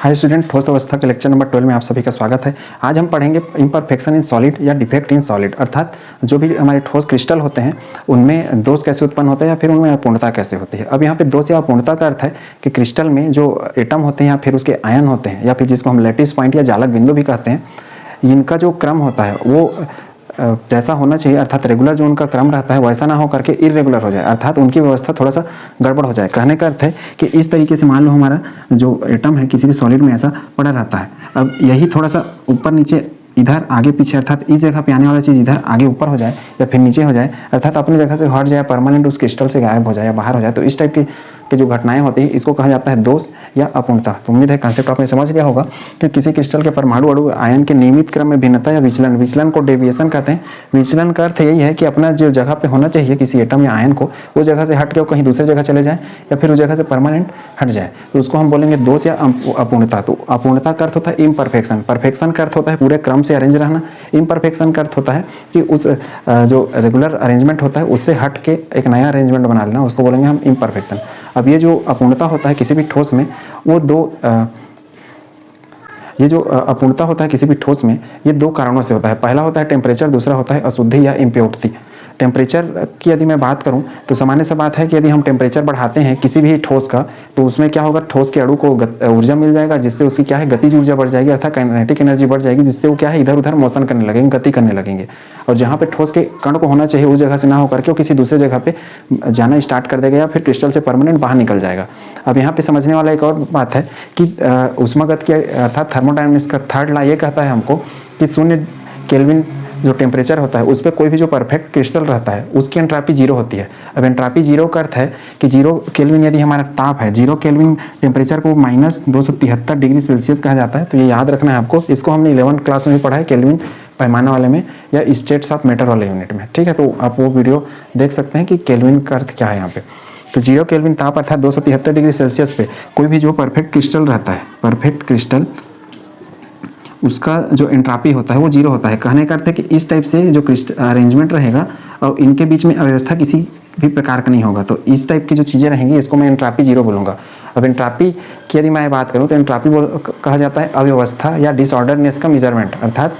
Hi student, ठोस अवस्था के लेक्चर नंबर 12 में आप सभी का स्वागत है। आज हम पढ़ेंगे इम्परफेक्शन इन सॉलिड या डिफेक्ट इन सॉलिड, अर्थात जो भी हमारे ठोस क्रिस्टल होते हैं उनमें दोष कैसे उत्पन्न होता है या फिर उनमें अपूर्णता कैसे होती है। अब यहाँ पे दोष या अपूर्णता का अर्थ है कि क्रिस्टल में जो एटम होते हैं या फिर उसके आयन होते हैं या फिर जिसको हम लैटिस पॉइंट या जालक बिंदु भी कहते हैं, इनका जो क्रम होता है वो जैसा होना चाहिए, अर्थात रेगुलर जो उनका क्रम रहता है वैसा ना हो करके इरेगुलर हो जाए, अर्थात उनकी व्यवस्था थोड़ा सा गड़बड़ हो जाए। कहने का अर्थ है कि इस तरीके से मान लो हमारा जो एटम है किसी भी सॉलिड में ऐसा पड़ा रहता है। अब यही थोड़ा सा ऊपर नीचे इधर आगे पीछे, अर्थात इस जगह पे आने वाला चीज़ इधर आगे ऊपर हो जाए या फिर नीचे हो जाए, अर्थात अपनी जगह से हट जाए, परमानेंट उस क्रिस्टल से गायब हो जाए या बाहर हो जाए, तो इस टाइप की जो घटनाएं होती हैं इसको कहा जाता है दोष या अपूर्णता। तो उम्मीद है कंसेप्ट आपने समझ लिया होगा कि किसी क्रिस्टल के परमाणु अणु आयन के नियमित क्रम में भिन्नता या विचलन, विचलन को डेविएशन कहते हैं। विचलन का अर्थ यही है कि अपना जो जगह पे होना चाहिए किसी एटम या आयन को, उस जगह से हट के वो कहीं दूसरी जगह चले जाए या फिर उस जगह से परमानेंट हट जाए, तो उसको हम बोलेंगे दोष या अपूर्णता। तो अपूर्णता का अर्थ होता है इम्परफेक्शन, परफेक्शन का अर्थ होता है पूरे क्रम से अरेंज रहना, इम्परफेक्शन का अर्थ होता है कि उस जो रेगुलर अरेंजमेंट होता है उससे हट के एक नया अरेंजमेंट बना लेना, उसको बोलेंगे हम इम्परफेक्शन। अब ये जो अपूर्णता होता है किसी भी ठोस में, वो ये जो अपूर्णता होता है किसी भी ठोस में, ये दो कारणों से होता है। पहला होता है टेम्परेचर, दूसरा होता है अशुद्धि या इम्प्योरिटी। टेम्परेचर की यदि मैं बात करूं तो सामान्य सा बात है कि यदि हम टेम्परेचर बढ़ाते हैं किसी भी ठोस का, तो उसमें क्या होगा, ठोस के अणु को ऊर्जा मिल जाएगा, जिससे उसकी क्या है गतिज ऊर्जा बढ़ जाएगी, अर्थात काइनेटिक एनर्जी बढ़ जाएगी, जिससे वो क्या है इधर उधर मोशन करने लगेंगे, गति करने लगेंगे। और जहाँ पे ठोस के कण को होना चाहिए उस जगह से ना होकर के वो किसी दूसरे जगह पे जाना स्टार्ट कर देगा या फिर क्रिस्टल से परमानेंट बाहर निकल जाएगा। अब यहाँ पे समझने वाला एक और बात है कि ऊष्मागत की अर्थात थर्मोडायनामिक्स का थर्ड लॉ ये कहता है हमको कि 0 केल्विन जो टेम्परेचर होता है उस पर कोई भी जो परफेक्ट क्रिस्टल रहता है उसकी एंट्रॉपी जीरो होती है। अब एंट्रॉपी जीरो का अर्थ है कि 0 केल्विन यदि हमारा ताप है, 0 केल्विन टेम्परेचर को -273 डिग्री सेल्सियस कहा जाता है। तो ये याद रखना है आपको, इसको हमने 11th क्लास में भी पढ़ा है, केल्विन पैमाना वाले में या स्टेट्स ऑफ मैटर वाले यूनिट में, ठीक है। तो आप वो वीडियो देख सकते हैं कि केल्विन का अर्थ क्या है यहाँ पे। तो 0 केल्विन ताप अर्थात 273 डिग्री सेल्सियस पे कोई भी जो परफेक्ट क्रिस्टल रहता है, परफेक्ट क्रिस्टल, उसका जो एंट्रॉपी होता है वो जीरो होता है। कहने का अर्थ है कि इस टाइप से जो क्रिस्टल अरेंजमेंट रहेगा और इनके बीच में अव्यवस्था किसी भी प्रकार का नहीं होगा, तो इस टाइप की जो चीज़ें रहेंगी इसको मैं एंट्रॉपी जीरो बोलूँगा। अब एंट्रॉपी की यदि मैं बात करूँ तो एंट्रॉपी कहा जाता है अव्यवस्था या डिसऑर्डरनेस का मेजरमेंट, अर्थात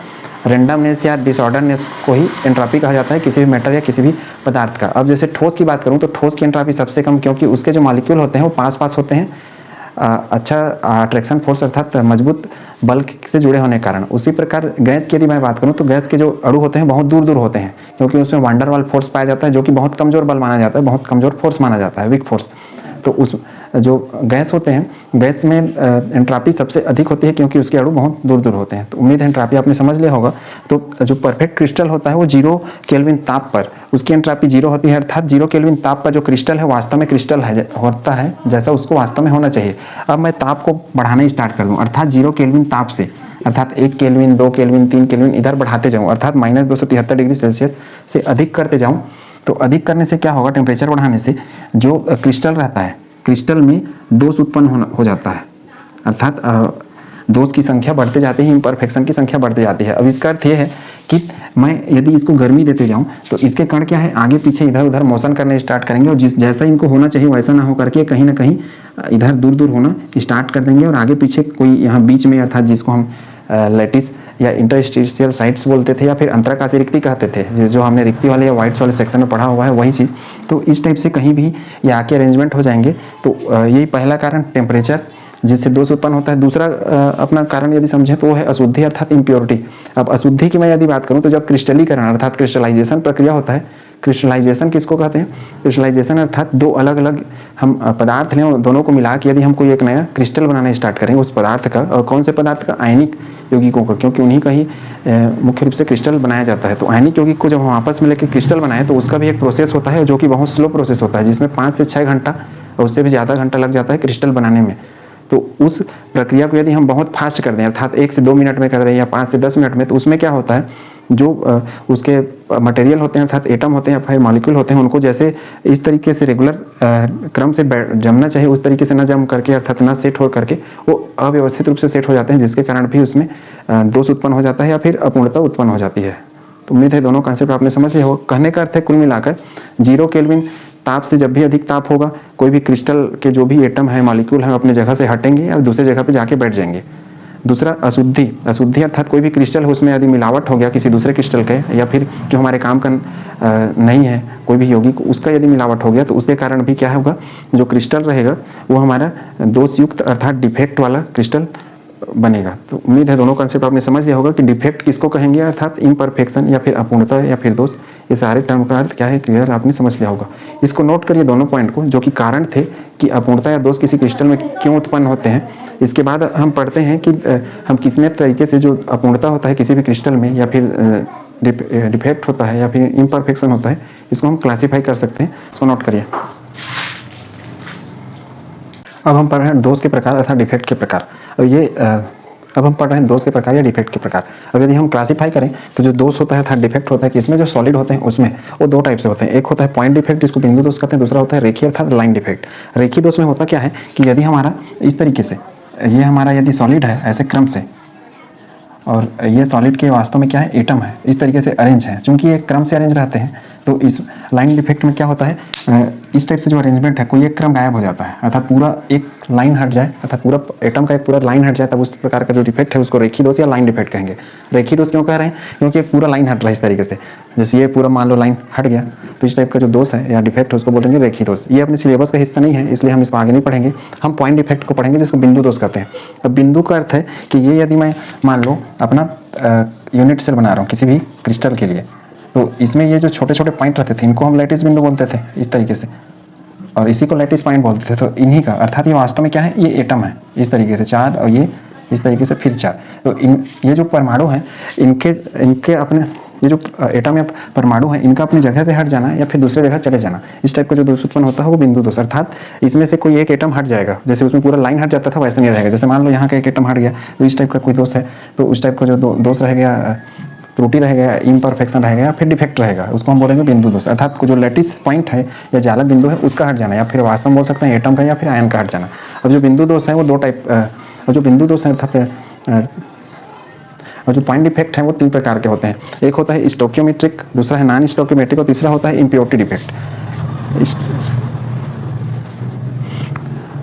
रेंडमनेस या डिसऑर्डरनेस को ही एंट्रॉपी कहा जाता है किसी भी मैटर या किसी भी पदार्थ का। अब जैसे ठोस की बात करूँ तो ठोस की एंट्रॉपी सबसे कम, क्योंकि उसके जो मॉलिक्यूल होते हैं वो पास होते हैं, अच्छा अट्रैक्शन फोर्स अर्थात मजबूत बल से जुड़े होने के कारण। उसी प्रकार गैस की यदि मैं बात करूं तो गैस के जो अणु होते हैं बहुत दूर दूर होते हैं, क्योंकि उसमें वांडर वाल फोर्स पाया जाता है जो कि बहुत कमजोर बल माना जाता है, बहुत कमजोर फोर्स माना जाता है, वीक फोर्स। तो उस जो गैस होते हैं, गैस में एंट्रॉपी सबसे अधिक होती है क्योंकि उसके अणु बहुत दूर दूर होते हैं। तो उम्मीद है एंट्रॉपी आपने समझ लिया होगा। तो जो परफेक्ट क्रिस्टल होता है वो 0 केल्विन ताप पर उसकी एंट्रॉपी जीरो होती है, अर्थात 0 केल्विन ताप पर जो क्रिस्टल है वास्तव में क्रिस्टल है होता है जैसा उसको वास्तव में होना चाहिए। अब मैं ताप को बढ़ाना स्टार्ट कर दूँ, अर्थात 0 केल्विन ताप से, अर्थात 1 केल्विन, 2 केल्विन, 3 केल्विन इधर बढ़ाते जाऊँ, अर्थात -273 डिग्री सेल्सियस से अधिक करते जाऊँ। तो अधिक करने से क्या होगा, टेम्परेचर बढ़ाने से जो क्रिस्टल रहता है, क्रिस्टल में दोष उत्पन्न हो जाता है, अर्थात दोष की संख्या बढ़ते जाती है, इम्परफेक्शन की संख्या बढ़ती जाती है। अब इसका अर्थ ये है कि मैं यदि इसको गर्मी देते जाऊं तो इसके कण क्या है आगे पीछे इधर उधर मोशन करने स्टार्ट करेंगे और जैसा इनको होना चाहिए वैसा ना हो करके कहीं ना कहीं इधर दूर दूर होना स्टार्ट कर देंगे और आगे पीछे कोई यहाँ बीच में, अर्थात जिसको हम लैटिस या इंटरस्टिशियल साइट्स बोलते थे या फिर अंतराकाशीय रिक्ति कहते थे, जो हमने रिक्ति वाले या वाइट्स वाले सेक्शन में पढ़ा हुआ है वही चीज़। तो इस टाइप से कहीं भी ये आके अरेंजमेंट हो जाएंगे। तो यही पहला कारण टेम्परेचर जिससे दोष उत्पन्न होता है। दूसरा अपना कारण यदि समझें तो वो है अशुद्धि अर्थात इम्प्योरिटी। अब अशुद्धि की मैं यदि बात करूँ तो जब क्रिस्टलीकरण अर्थात क्रिस्टलाइजेशन प्रक्रिया होता है, क्रिस्टलाइजेशन किसको कहते हैं, क्रिस्टलाइजेशन अर्थात दो अलग अलग हम पदार्थ लें और दोनों को मिला के यदि हम कोई एक नया क्रिस्टल बनाना स्टार्ट करेंगे उस पदार्थ का, और कौन से पदार्थ का, आयनिक यौगिकों का, क्योंकि उन्हीं का ही मुख्य रूप से क्रिस्टल बनाया जाता है। तो आयनिक यौगिक को जब हम आपस में लेकर क्रिस्टल बनाए तो उसका भी एक प्रोसेस होता है जो कि बहुत स्लो प्रोसेस होता है, जिसमें 5 से 6 घंटा और उससे भी ज़्यादा घंटा लग जाता है क्रिस्टल बनाने में। तो उस प्रक्रिया को यदि हम बहुत फास्ट कर दें, अर्थात 1 से 2 मिनट में कर दें या 5 से 10 मिनट में, तो उसमें क्या होता है, जो उसके मटेरियल होते हैं अर्थात एटम होते हैं या फिर मॉलिक्यूल होते हैं, उनको जैसे इस तरीके से रेगुलर क्रम से जमना चाहिए उस तरीके से न जम करके, अर्थात न सेट हो करके वो अव्यवस्थित रूप से सेट हो जाते हैं, जिसके कारण भी उसमें दोष उत्पन्न हो जाता है या फिर अपूर्णता उत्पन्न हो जाती है। तो उम्मीद है दोनों कॉन्सेप्ट आपने समझ लिया हो। कहने का अर्थ है कुल मिलाकर 0 केल्विन ताप से जब भी अधिक ताप होगा, कोई भी क्रिस्टल के जो भी एटम है, मॉलिक्यूल है, अपने जगह से हटेंगे और दूसरे जगह पे जाके बैठ जाएंगे। दूसरा अशुद्धि, अशुद्धि अर्थात कोई भी क्रिस्टल हो उसमें यदि मिलावट हो गया किसी दूसरे क्रिस्टल के, या फिर जो हमारे काम का नहीं है, कोई भी यौगिक उसका यदि मिलावट हो गया तो उसके कारण भी क्या होगा, जो क्रिस्टल रहेगा वो हमारा दोषयुक्त अर्थात डिफेक्ट वाला क्रिस्टल बनेगा। तो उम्मीद है दोनों कॉन्सेप्ट आपने समझ लिया होगा कि डिफेक्ट किसको कहेंगे, अर्थात इम्परफेक्शन या फिर अपूर्णता या फिर दोष। ये सारे टर्म का अर्थ क्या है क्लियर आपने समझ लिया होगा। इसको नोट करिए दोनों पॉइंट को, जो कि कारण थे कि अपूर्णता या दोष किसी क्रिस्टल में क्यों उत्पन्न होते हैं। इसके बाद हम पढ़ते हैं कि हम कितने तरीके से जो अपूर्णता होता है किसी भी क्रिस्टल में, या फिर डिफेक्ट होता है या फिर इम्परफेक्शन होता है, इसको हम क्लासीफाई कर सकते हैं। इसको नोट करिए। अब हम पढ़ रहे हैं दोष के प्रकार अर्थात डिफेक्ट के प्रकार। अब हम पढ़ रहे हैं दोष के प्रकार या डिफेक्ट के प्रकार। अब यदि हम क्लासीफाई करें तो जो दोष होता है अर्थात डिफेक्ट होता है कि इसमें जो सॉलिड होते हैं उसमें वो दो टाइप से होते हैं। एक होता है पॉइंट डिफेक्ट जिसको बिंदु दोष कहते हैं, दूसरा होता है रेखीय अर्थात लाइन डिफेक्ट। रेखीय दोष में होता क्या है कि यदि हमारा इस तरीके से ये हमारा यदि सॉलिड है ऐसे क्रम से, और ये सॉलिड के वास्तव में क्या है एटम है, इस तरीके से अरेंज है, चूंकि ये क्रम से अरेंज रहते हैं तो इस लाइन डिफेक्ट में क्या होता है, इस टाइप से जो अरेंजमेंट है कोई एक क्रम गायब हो जाता है, अर्थात पूरा एक लाइन हट जाए, अर्थात पूरा एटम का एक पूरा लाइन हट जाए, तब उस प्रकार का जो डिफेक्ट है उसको रेखीय दोष या लाइन डिफेक्ट कहेंगे। रेखीय दोष क्यों कह रहे हैं, क्योंकि पूरा लाइन हट रहा है इस तरीके से, जैसे ये पूरा मान लो लाइन हट गया तो इस टाइप का जो दोष है या डिफेक्ट है उसको बोलेंगे रेखीय दोष। ये अपने सिलेबस का हिस्सा नहीं है इसलिए हम इसको आगे नहीं पढ़ेंगे, हम पॉइंट डिफेक्ट को पढ़ेंगे जिसको बिंदु दोष कहते हैं। अब बिंदु का अर्थ है कि ये यदि मैं मान लो अपना यूनिट सेल बना रहा हूँ किसी भी क्रिस्टल के लिए, तो इसमें ये जो छोटे छोटे पॉइंट रहते थे इनको हम लैटिस बिंदु बोलते थे इस तरीके से, और इसी को लैटिस पॉइंट बोलते थे। तो इन्हीं का अर्थात ये वास्तव में क्या है, ये एटम है इस तरीके से चार, और ये इस तरीके से फिर चार। तो ये जो परमाणु हैं इनके अपने ये जो एटम या परमाणु है इनका अपनी जगह से हट जाना या फिर दूसरे जगह चले जाना, इस टाइप का जो दोष उत्पन्न होता है वो बिंदु दोष। अर्थात इसमें से कोई एक एटम हट जाएगा, जैसे उसमें पूरा लाइन हट जाता था वैसे नहीं रहेगा। जैसे मान लो यहाँ का एक एटम हट गया तो इस टाइप का कोई दोष है, तो उस टाइप का जो दोष रह गया, त्रुटि रह गया, इम्परफेक्शन रह गया, फिर डिफेक्ट रहेगा, उसको हम बोलेंगे बिंदु दोष। अर्थात जो लैटिस पॉइंट है या जालक बिंदु है उसका हट जाना, या फिर वास्तव में बोल सकते हैं एटम का या फिर आयन का हट जाना। अब जो बिंदु दोष है वो दो टाइप, और जो बिंदु दोष है अर्थात और जो पॉइंट डिफेक्ट है वो तीन प्रकार के होते हैं। एक होता है स्टोकियोमेट्रिक, दूसरा है नॉन स्टोकियोमेट्रिक और तीसरा होता है इम्प्योरिटी डिफेक्ट।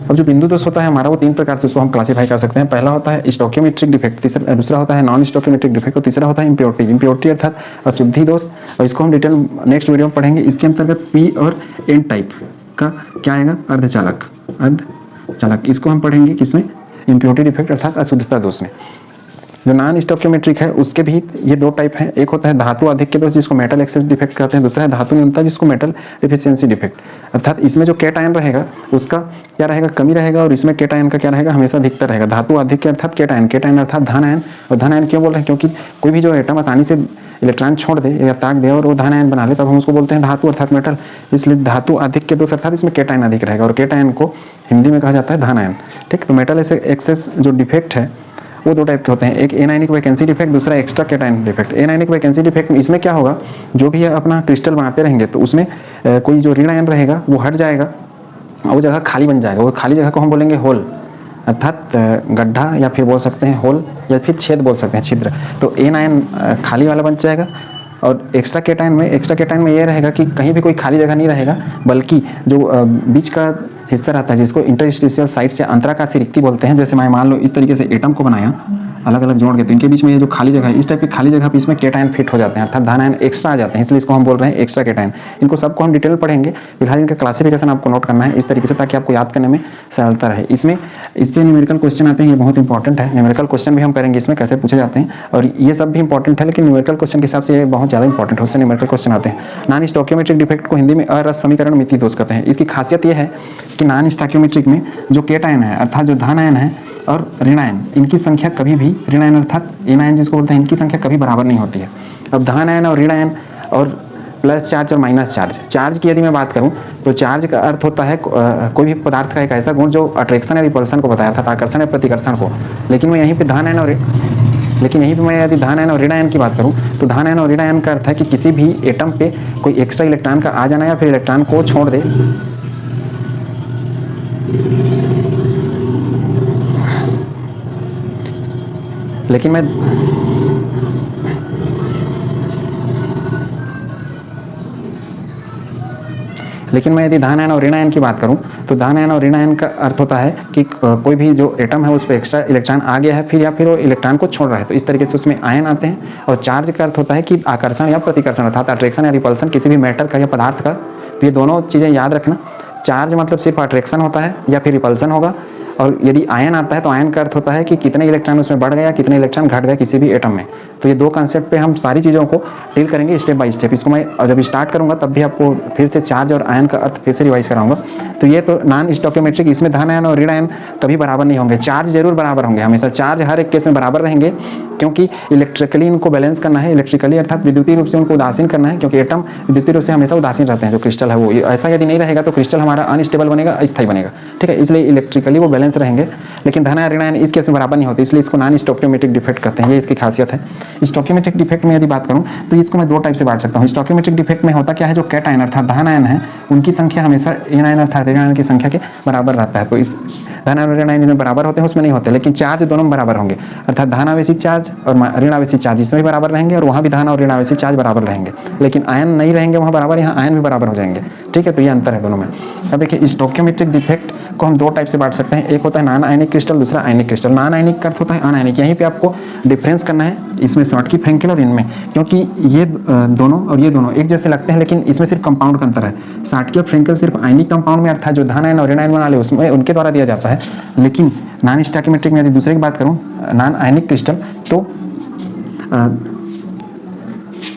अब जो बिंदु दोष होता है हमारा वो तीन प्रकार से उसको हम क्लासीफाई कर सकते हैं। पहला होता है स्टोकियोमेट्रिक डिफेक्ट, दूसरा होता है नॉन स्टोकियोमेट्रिक डिफेक्ट और तीसरा होता है इम्प्योरिटी। इम्प्योरिटी अर्थात अशुद्धि दोष, और इसको हम डिटेल नेक्स्ट वीडियो में पढ़ेंगे। इसके अंतर्गत पी और एन टाइप का क्या आएगा, अर्धचालक, इसको हम पढ़ेंगे किसमें, इम्प्योरिटी डिफेक्ट अर्थात अशुद्धता दोष में। जो नॉन स्टोकियोमेट्रिक है उसके भी ये दो टाइप हैं, एक होता है धातु आधिक्य दोष जिसको मेटल एक्सेस डिफेक्ट कहते हैं, दूसरा है धातु न्यूनता जिसको मेटल डिफिशियंसी डिफेक्ट। अर्थात इसमें जो कैटायन रहेगा उसका क्या रहेगा, कमी रहेगा, और इसमें कैटायन का क्या रहेगा, हमेशा अधिकतर रहेगा। धातु आधिक्य अर्थात कैटायन अर्थात धन आयन, और धन आयन क्यों बोल रहे हैं, क्योंकि कोई भी जो एटम आसानी से इलेक्ट्रॉन छोड़ दे या ताक दे और वो धन आयन बना ले तब हम उसको बोलते हैं धातु अर्थात मेटल। इसलिए धातु आधिक्य दोष अर्थात इसमें कैटायन अधिक रहेगा, और कैटायन को हिंदी में कहा जाता है धन आयन। ठीक, तो मेटल एक्सेस जो डिफेक्ट है वो दो टाइप के होते हैं, एक एनायनिक वैकेंसी डिफेक्ट, दूसरा extra cation defect. Anionic vacancy defect में इसमें क्या होगा, जो भी अपना क्रिस्टल बनाते रहेंगे तो उसमें कोई जो ऋण आयन रहेगा वो हट जाएगा और वो जगह खाली बन जाएगा। वो खाली जगह को हम बोलेंगे होल, अर्थात गड्ढा या फिर बोल सकते हैं होल या फिर छेद बोल सकते हैं, छिद्र। तो एन आयन खाली वाला बन जाएगा, और एक्स्ट्रा कैटायन में ये रहेगा कि कहीं भी कोई खाली जगह नहीं रहेगा, बल्कि जो बीच का हिस्सा रहता है जिसको इंटरस्टिशियल साइड से अंतराकाशी रिक्ति बोलते हैं। जैसे मैं मान लो इस तरीके से एटम को बनाया अलग अलग जोड़ के, तो इनके बीच में ये जो खाली जगह है इस टाइप की खाली जगह पे इसमें कैटायन फिट हो जाते हैं, अर्थात धन आयन एक्स्ट्रा आ जाते हैं, इसलिए इसको हम बोल रहे हैं एक्स्ट्रा कैटायन। इनको सबको हम डिटेल पढ़ेंगे, फिलहाल इनका क्लासिफिकेशन आपको नोट करना है इस तरीके से ताकि आपको याद करने में सरलता रहे। इसमें इससे न्यूमेरिकल क्वेश्चन आते हैं, ये बहुत इंपॉर्टेंट है। न्यूमेरिकल क्वेश्चन भी हम करेंगे इसमें कैसे पूछे जाते हैं, और ये सब भी इंपॉर्टेंट है, लेकिन न्यूमेरिकल क्वेश्चन के हिसाब से ये बहुत ज़्यादा इंपॉर्टेंट है, उससे न्यूमेरिकल क्वेश्चन आते हैं। नॉन स्टोकियोमेट्रिक डिफेक्ट को हिंदी में अरस समीकरण मिति दोष कहते हैं। इसकी खासियत ये है कि नॉन स्टोकियोमेट्रिक में जो कैटायन है अर्थात जो धन आयन है और ऋणायन, इनकी संख्या कभी भी, ऋणायन अर्थात एनायन जिसको बोलते हैं, इनकी संख्या कभी बराबर नहीं होती है। अब धन आयन और ऋणायन और प्लस चार्ज और माइनस चार्ज की यदि मैं बात करूं तो चार्ज का अर्थ होता है कोई भी पदार्थ का एक ऐसा गुण जो अट्रैक्शन या रिपल्सन को बताया था, आकर्षण या प्रतिकर्षण को। लेकिन मैं यहीं पे धन आयन मैं यदि धन आयन और ऋण आयन की बात करूं तो धन आयन और ऋण आयन का अर्थ है कि किसी भी एटम पे कोई एक्स्ट्रा इलेक्ट्रॉन का आ जाना या फिर इलेक्ट्रॉन को छोड़ दे। लेकिन मैं लेकिन मैं यदि धन आयन और ऋण आयन की बात करूं तो धन आयन और ऋण आयन का अर्थ होता है कि कोई भी जो एटम है उस पर एक्स्ट्रा इलेक्ट्रॉन आ गया है फिर वो इलेक्ट्रॉन को छोड़ रहा है, तो इस तरीके से उसमें आयन आते हैं। और चार्ज का अर्थ होता है कि आकर्षण या प्रतिकर्षण अर्थात अट्रैक्शन या रिपल्सन किसी भी मैटर का या पदार्थ का। तो ये दोनों चीज़ें याद रखना, चार्ज मतलब सिर्फ अट्रैक्शन होता है या फिर रिपल्सन होगा, और यदि आयन आता है तो आयन का अर्थ होता है कि कितने इलेक्ट्रॉन उसमें बढ़ गया, कितने इलेक्ट्रॉन घट गए किसी भी एटम में। तो ये दो कंसेप्ट पे हम सारी चीज़ों को डील करेंगे स्टेप बाय स्टेप। इसको मैं जब स्टार्ट करूंगा तब भी आपको फिर से चार्ज और आयन का अर्थ फिर से रिवाइज कराऊंगा। तो ये तो नॉन स्टोकियोमेट्रिक, इसमें धन आयन और ऋण आयन कभी बराबर नहीं होंगे, चार्ज जरूर बराबर होंगे, हमेशा चार्ज हर एक केस में बराबर रहेंगे, क्योंकि इलेक्ट्रिकली इनको बैलेंस करना है, इलेक्ट्रिकली अर्थात विद्युतीय रूप से उनको उदासीन करना है, क्योंकि एटम विद्युतीय रूप से हमेशा उदासीन रहते हैं। जो क्रिस्टल है वो ऐसा यदि नहीं रहेगा तो क्रिस्टल हमारा अनस्टेबल बनेगा, अस्थायी बनेगा, ठीक है। इसलिए इलेक्ट्रिकली वो बैलेंस रहेंगे, लेकिन धन आयन ऋण आयन इस केस में बराबर नहीं होते, इसलिए इसको नॉन स्टोकियोमेट्रिक डिफेक्ट कहते हैं, ये इसकी खासियत है। स्टोकियोमेट्रिक डिफेक्ट में यदि बात करूं तो इसको मैं दो टाइप से बांट सकता हूं। स्टोकियोमेट्रिक डिफेक्ट में होता क्या है, जो कैट आयन अर्थात धन आयन है उनकी संख्या हमेशा ऋण आयन अर्थात ऋण आयन की संख्या के बराबर रहता है। तो इस धन आयन ऋण आयन में बराबर होते हैं, उसमें नहीं होते, लेकिन चार्ज दोनों में बराबर होंगे, अर्थात धन आवेशी चार्ज और ऋण आवेशी चार्ज इसमें भी बराबर रहेंगे, और वहाँ भी धन और ऋण आवेशी चार्ज बराबर रहेंगे, लेकिन आयन नहीं रहेंगे वहाँ बराबर, यहाँ आयन भी बराबर हो जाएंगे, ठीक है। तो ये अंतर है दोनों में। अब देखिए स्टोकियोमेट्रिक डिफेक्ट को हम दो टाइप से बांट सकते हैं, एक होता है नॉन आयनिक क्रिस्टल, दूसरा आयनिक क्रिस्टल। नॉन आयनिक का अर्थ होता है अनायनिक, यहीं पे आपको डिफरेंस करना है इसमें शॉर्टकी फ्रैंकेल और इनमें, क्योंकि ये दोनों और ये दोनों एक जैसे लगते हैं, लेकिन इसमें सिर्फ कंपाउंड का अंतर है। शॉर्टकी और फ्रैंकेल सिर्फ आयनिक कंपाउंड में अर्थात जो धन आयन और ऋण आयन बना ले उसमें उनके द्वारा दिया जाता है, लेकिन नॉन स्टोकियोमेट्रिक में यदि दूसरे की बात करूँ नॉन आयनिक क्रिस्टल, तो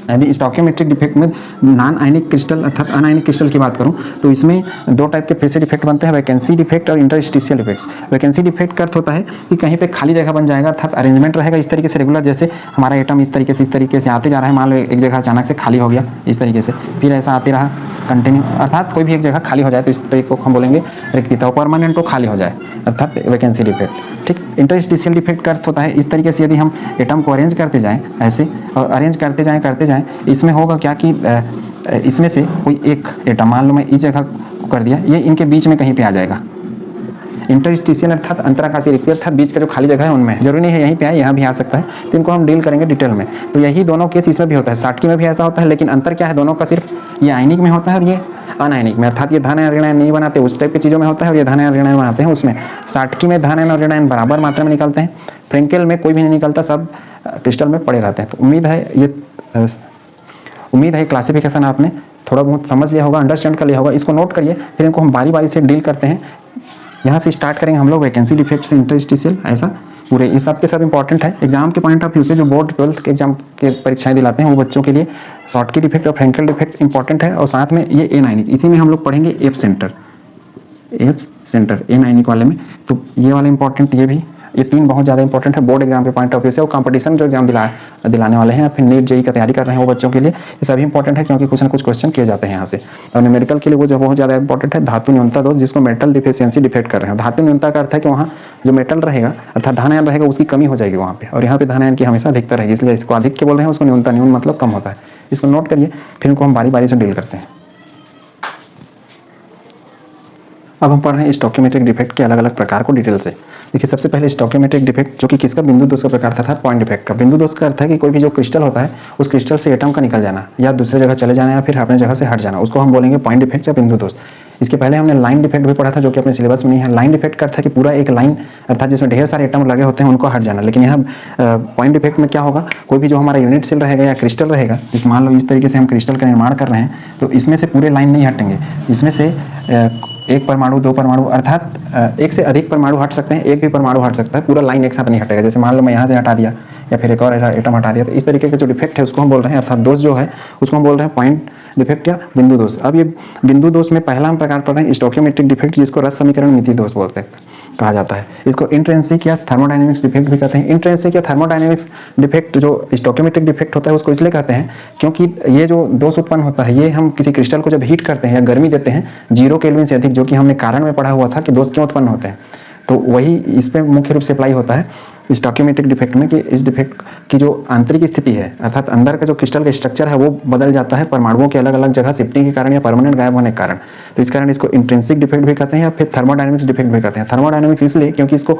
यदि स्टोकियोमेट्रिक डिफेक्ट में नॉन आयनिक क्रिस्टल अर्थात अनायनिक क्रिस्टल की बात करूं तो इसमें दो टाइप के फिर से डिफेक्ट बनते हैं, वैकेंसी डिफेक्ट और इंटरस्टिशियल डिफेक्ट। वैकेंसी डिफेक्ट का अर्थ होता है कि कहीं पे खाली जगह बन जाएगा, अर्थात अरेंजमेंट रहेगा इस तरीके से रेगुलर, जैसे हमारा एटम इस तरीके से आते जा रहा है, मान लो एक जगह अचानक से खाली हो गया इस तरीके से, फिर ऐसा आते रहा कंटिन्यू, अर्थात कोई भी एक जगह खाली हो जाए तो इस तरीके को हम बोलेंगे रिक्तता, परमानेंट को खाली हो जाए अर्थात वैकेंसी डिफेक्ट, ठीक। इंटरस्टिशियल डिफेक्ट का अर्थ होता है इस तरीके से यदि हम एटम को अरेंज करते जाएं ऐसे और अरेंज करते जाएं, इसमें होगा क्या कि इसमें से कोई एक एटम, मान लो मैं इस जगह को कर दिया, ये इनके बीच में कहीं पे आ जाएगा। इंटरस्टिशियल अर्थात अंतराकाशीय रिक्ति अर्थात बीच का जो खाली जगह है उनमें, जरूरी नहीं है यहीं पे आए, यहाँ भी आ सकता है, तो इनको हम डील करेंगे डिटेल में। तो यही दोनों केस इसमें भी होता है, शॉर्टकी में भी ऐसा होता है, लेकिन अंतर क्या है दोनों का, सिर्फ ये आयनिक में होता है और ये अनायनिक में, अर्थात ये धन आयन ऋण आयन नहीं बनाते उस टाइप की चीज़ों में होता है, और ये धन आयन ऋण आयन बनाते हैं उसमें। शॉर्टकी में धन आयन और ऋण आयन बराबर मात्रा में निकलते हैं, फ्रैंकेल में कोई भी नहीं निकलता, सब क्रिस्टल में पड़े रहते हैं। तो उम्मीद है क्लासिफिकेशन आपने थोड़ा बहुत समझ लिया होगा, अंडरस्टैंड कर लिया होगा, इसको नोट करिए, फिर इनको हम बारी बारी से डील करते हैं। यहाँ से स्टार्ट करेंगे हम लोग वैकेंसी डिफेक्ट से इंटरस्टिशियल, ऐसा पूरे ये सब के सब इंपॉर्टेंट है एग्जाम के पॉइंट ऑफ व्यू से। जो बोर्ड 12th के एग्जाम के परीक्षाएं दिलाते हैं वो बच्चों के लिए शॉर्टकी डिफेक्ट और फ्रैंकेल डिफेक्ट इंपॉर्टेंट है, और साथ में ये एनायनिक, इसी में हम लोग पढ़ेंगे एफ सेंटर एनायनिक वाले में, तो ये वाला इंपॉर्टेंट, ये तीन बहुत ज़्यादा इंपॉर्टेंट है बोर्ड एग्जाम के पॉइंट ऑफ व्यू से, और कंपटीशन जो एग्जाम दिलाने वाले हैं, फिर नीट जेई का तैयारी कर रहे हैं वो बच्चों के लिए ये सभी इंपॉर्टेंट है, क्योंकि कुछ ना कुछ क्वेश्चन किए जाते हैं यहाँ से। और न्यूमेरिकल के लिए वो जो बहुत ज़्यादा इंपॉर्टेंट है धातु न्यूनता दोष, जिसको मेटल डिफिशियंसी डिफेक्ट कर रहे हैं। धातु न्यूनता का अर्थ है कि वहाँ जो मेटल रहेगा अर्थात धन आयन रहेगा उसकी कमी हो जाएगी वहाँ पे, और यहाँ पे धन आयन की हमेशा अधिकता रहेगी, इसलिए इसको अधिक के बोल रहे हैं, उसको न्यूनता, न्यून मतलब कम होता है। इसको नोट करिए, फिर इनको हम बारी बारी से डील करते हैं। अब हम पढ़ रहे हैं स्टोकियोमेट्रिक डिफेक्ट के अलग अलग प्रकार को डिटेल से। देखिए सबसे पहले स्टोकियोमेट्रिक डिफेक्ट जो कि किसका, बिंदु दोष का प्रकार था पॉइंट डिफेक्ट का। बिंदु दोष का अर्थ है कि कोई भी जो क्रिस्टल होता है उस क्रिस्टल से एटम का निकल जाना या दूसरे जगह चले जाना या फिर अपने जगह से हट जाना, उसको हम बोलेंगे पॉइंट डिफेक्ट या बिंदु दोष। इसके पहले हमने लाइन डिफेक्ट भी पढ़ा था जो कि अपने सिलेबस में नहीं है। लाइन डिफेक्ट का अर्थ है कि पूरा एक लाइन अर्थात जिसमें ढेर सारे एटम लगे होते हैं उनको हट जाना, लेकिन यहाँ पॉइंट डिफेक्ट में क्या होगा, कोई भी जो हमारा यूनिट सेल रहेगा या क्रिस्टल रहेगा, जिस मान लो इस तरीके से हम क्रिस्टल का निर्माण कर रहे हैं, तो इसमें से पूरे लाइन नहीं हटेंगे, इसमें से एक परमाणु, दो परमाणु अर्थात एक से अधिक परमाणु हट सकते हैं, एक भी परमाणु हट सकता है, पूरा लाइन एक साथ नहीं हटेगा। जैसे मान लो मैं यहाँ से हटा दिया या फिर एक और ऐसा एटम हटा दिया, तो इस तरीके का जो डिफेक्ट है उसको हम बोल रहे हैं, अर्थात दोष जो है उसको हम बोल रहे हैं पॉइंट डिफेक्ट या बिंदु दोष। अब ये बिंदु दोष में पहला हम प्रकार पढ़ रहे हैं स्टोकियोमेट्रिक डिफेक्ट, जिसको रस समीकरण मिति दोष बोलते हैं, कहा जाता है। इसको इंट्रिंसिक या थर्मोडायनेमिक्स डिफेक्ट भी कहते हैं। इंट्रिंसिक या थर्मोडायनेमिक्स डिफेक्ट जो स्टोकियोमेट्रिक डिफेक्ट होता है उसको इसलिए कहते हैं क्योंकि ये जो दोष उत्पन्न होता है ये हम किसी क्रिस्टल को जब हीट करते हैं या गर्मी देते हैं 0 केल्विन से अधिक, जो कि हमने कारण में पढ़ा हुआ था कि दोष क्यों उत्पन्न होते हैं, तो वही इस पर मुख्य रूप से अप्लाई होता है स्टोकियोमेट्रिक डिफेक्ट में, कि इस डिफेक्ट की जो आंतरिक स्थिति है अर्थात अंदर का जो क्रिस्टल का स्ट्रक्चर है वो बदल जाता है परमाणुओं के अलग अलग जगह शिफ्टिंग के कारण या परमानेंट गायब होने के कारण, तो इस कारण इसको इंट्रिंसिक डिफेक्ट भी कहते हैं या फिर थर्मोडायनेमिक्स डिफेक्ट भी कहते हैं। थर्मोडायनेमिक्स इसलिए क्योंकि इसको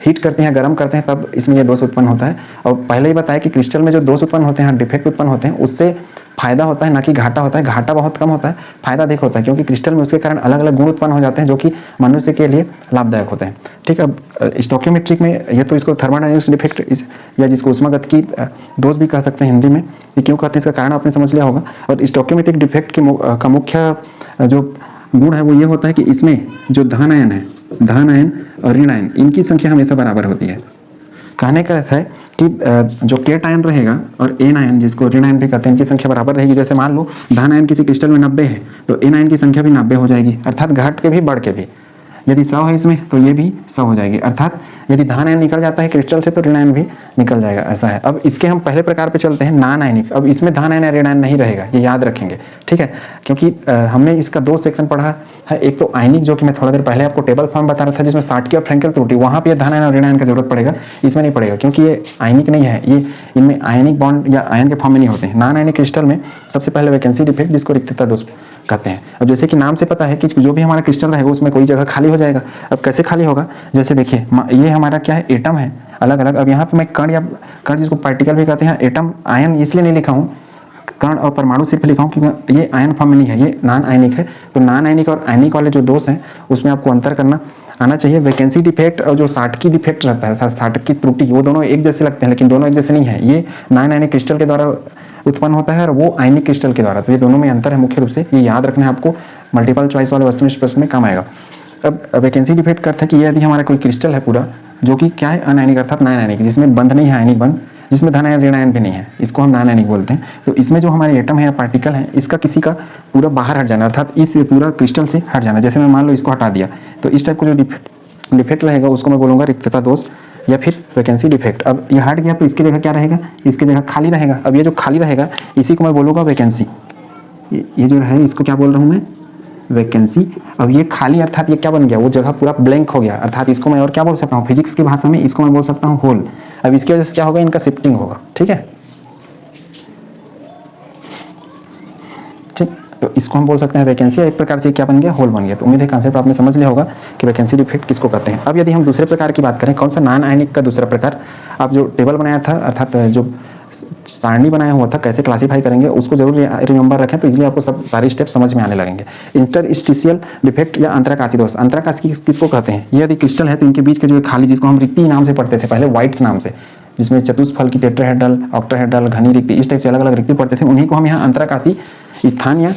हीट करते हैं, गर्म करते हैं, तब इसमें ये दोष उत्पन्न होता है। और पहले ही बताया कि क्रिस्टल में जो दोष उत्पन्न होते हैं, डिफेक्ट उत्पन्न होते हैं, उससे फायदा होता है ना कि घाटा होता है। घाटा बहुत कम होता है, फायदा अधिक होता है, क्योंकि क्रिस्टल में उसके कारण अलग अलग गुण उत्पन्न हो जाते हैं जो कि मनुष्य के लिए लाभदायक होते हैं। ठीक है, अब स्टोकियोमेट्रिक में ये तो इसको थर्मोडायनामिक्स डिफेक्ट या जिसको ऊष्मागतिकी दोष भी कह सकते हैं हिंदी में, ये क्यों कहते हैं इसका कारण आपने समझ लिया होगा। और स्टोकियोमेट्रिक डिफेक्ट का मुख्य जो गुण है वो ये होता है कि इसमें जो धन आयन है, धन आयन और ऋण आयन, इनकी संख्या हमेशा बराबर होती है। कहने का अर्थ है कि जो केट आयन रहेगा और एन आयन, जिसको ऋण आयन भी कहते हैं, इनकी संख्या बराबर रहेगी। जैसे मान लो धन आयन किसी क्रिस्टल में 90 है तो एन आयन की संख्या भी 90 हो जाएगी, अर्थात घट के भी बढ़ के भी। यदि 100 है इसमें तो ये भी 100 हो जाएगी, अर्थात यदि धन आयन निकल जाता है क्रिस्टल से तो ऋण आयन भी निकल जाएगा, ऐसा है। अब इसके हम पहले प्रकार पे चलते हैं, नॉन आयनिक। अब इसमें धन आयन या ऋण आयन नहीं रहेगा, ये याद रखेंगे, ठीक है, क्योंकि हमने इसका 2 सेक्शन पढ़ा है। एक तो आयनिक, जो कि मैं थोड़ा देर पहले आपको टेबल फॉर्म बता रहा था, जिसमें साटकी और फ्रेंकेल त्रुटि, वहाँ पे धन आयन और ऋण आयन का जरूरत पड़ेगा, इसमें नहीं पड़ेगा, क्योंकि ये आयनिक नहीं है, ये इनमें आयनिक बॉन्ड या आयन के फॉर्म में नहीं होते हैं। नॉन आयनिक क्रिस्टल में सबसे पहले वैकेंसी डिफेक्ट, जिसको रिक्तता दोष कहते हैं। अब जैसे कि नाम से पता है कि जो भी हमारा क्रिस्टल रहेगा उसमें कोई जगह खाली हो जाएगा। अब कैसे खाली होगा, जैसे देखिए ये हमारा क्या है, एटम है अलग अलग। अब यहाँ पे मैं कण या कण जिसको पार्टिकल भी कहते हैं, एटम आयन इसलिए नहीं लिखा हूँ, कण और परमाणु सिर्फ लिखा हूँ क्योंकि ये आयन फॉर्म में नहीं है, ये नॉन आयनिक है। तो नॉन आयनिक और आयनिक वाले जो दोष हैं उसमें आपको अंतर करना आना चाहिए। वैकेंसी डिफेक्ट और जो साटकी डिफेक्ट रहता है, साटकी त्रुटि, वो दोनों एक जैसे लगते हैं लेकिन दोनों एक जैसे नहीं है। ये नॉन आयनिक क्रिस्टल के द्वारा उत्पन्न होता है और वो आयनिक क्रिस्टल के द्वारा, तो ये दोनों में अंतर है मुख्य रूप से, ये याद रखना है आपको, मल्टीपल चॉइस वाले वस्तुनिष्ठ प्रश्न में काम आएगा। अब वैकेंसी डिफेक्ट का अर्थ है कि यदि हमारा कोई क्रिस्टल है पूरा जो कि क्या है, अनायनिक अर्थात नॉन आयनिक, जिसमें बंध नहीं है, आयनिक बंध, जिसमें धन आयन ऋण आयन भी नहीं है, इसको हम नॉन आयनिक बोलते हैं। तो इसमें जो हमारे एटम है या पार्टिकल है, इसका किसी का पूरा बाहर हट जाना, अर्थात इस पूरा क्रिस्टल से हट जाना। जैसे मैं मान लो इसको हटा दिया तो इस टाइप को जो डिफेक्ट रहेगा उसको मैं बोलूँगा रिक्तता दोष या फिर वैकेंसी डिफेक्ट। अब ये हट गया तो इसकी जगह क्या रहेगा, इसकी जगह खाली रहेगा। अब ये जो खाली रहेगा इसी को मैं बोलूँगा वैकेंसी। ये जो है इसको क्या बोल रहा हूँ मैं, वैकेंसी। अब ये खाली अर्थात ये क्या बन गया, वो जगह पूरा ब्लैंक हो गया, अर्थात इसको मैं और क्या बोल सकता हूँ, फिजिक्स की भाषा में इसको मैं बोल सकता हूँ होल। अब इसकी वजह से क्या होगा, इनका शिफ्टिंग होगा, ठीक है, ठीक। तो इसको हम बोल सकते हैं वैकेंसी, एक प्रकार से क्या बन गया, होल बन गया। तो उम्मीद है कॉन्सेप्ट आपने समझ लिया होगा कि वैकेंसी डिफेक्ट किसको कहते हैं। अब यदि हम दूसरे प्रकार की बात करें, कौन सा, नॉन आयनिक का दूसरा प्रकार। आप जो टेबल बनाया था, अर्थात जो सारणी बनाया हुआ था कैसे क्लासीफाई करेंगे, उसको जरूर रिमेंबर रखें, तो इसलिए आपको सब सारे स्टेप समझ में आने लगेंगे। इंटरस्टिशियल डिफेक्ट या अंतराकाशी दोष। अंतराकाशी किसको कहते हैं, ये यदि क्रिस्टल है तो इनके बीच के जो खाली, जिसको हम रिक्ति नाम से पढ़ते थे पहले, वाइट्स नाम से, जिसमें चतुष्फल की टेट्राहेड्रल, ऑक्टाहेड्रल, घनी रिक्ति, इस टाइप से अलग अलग रिक्ति पढ़ते थे, उन्हीं को हम यहाँ अंतराकाशी स्थान या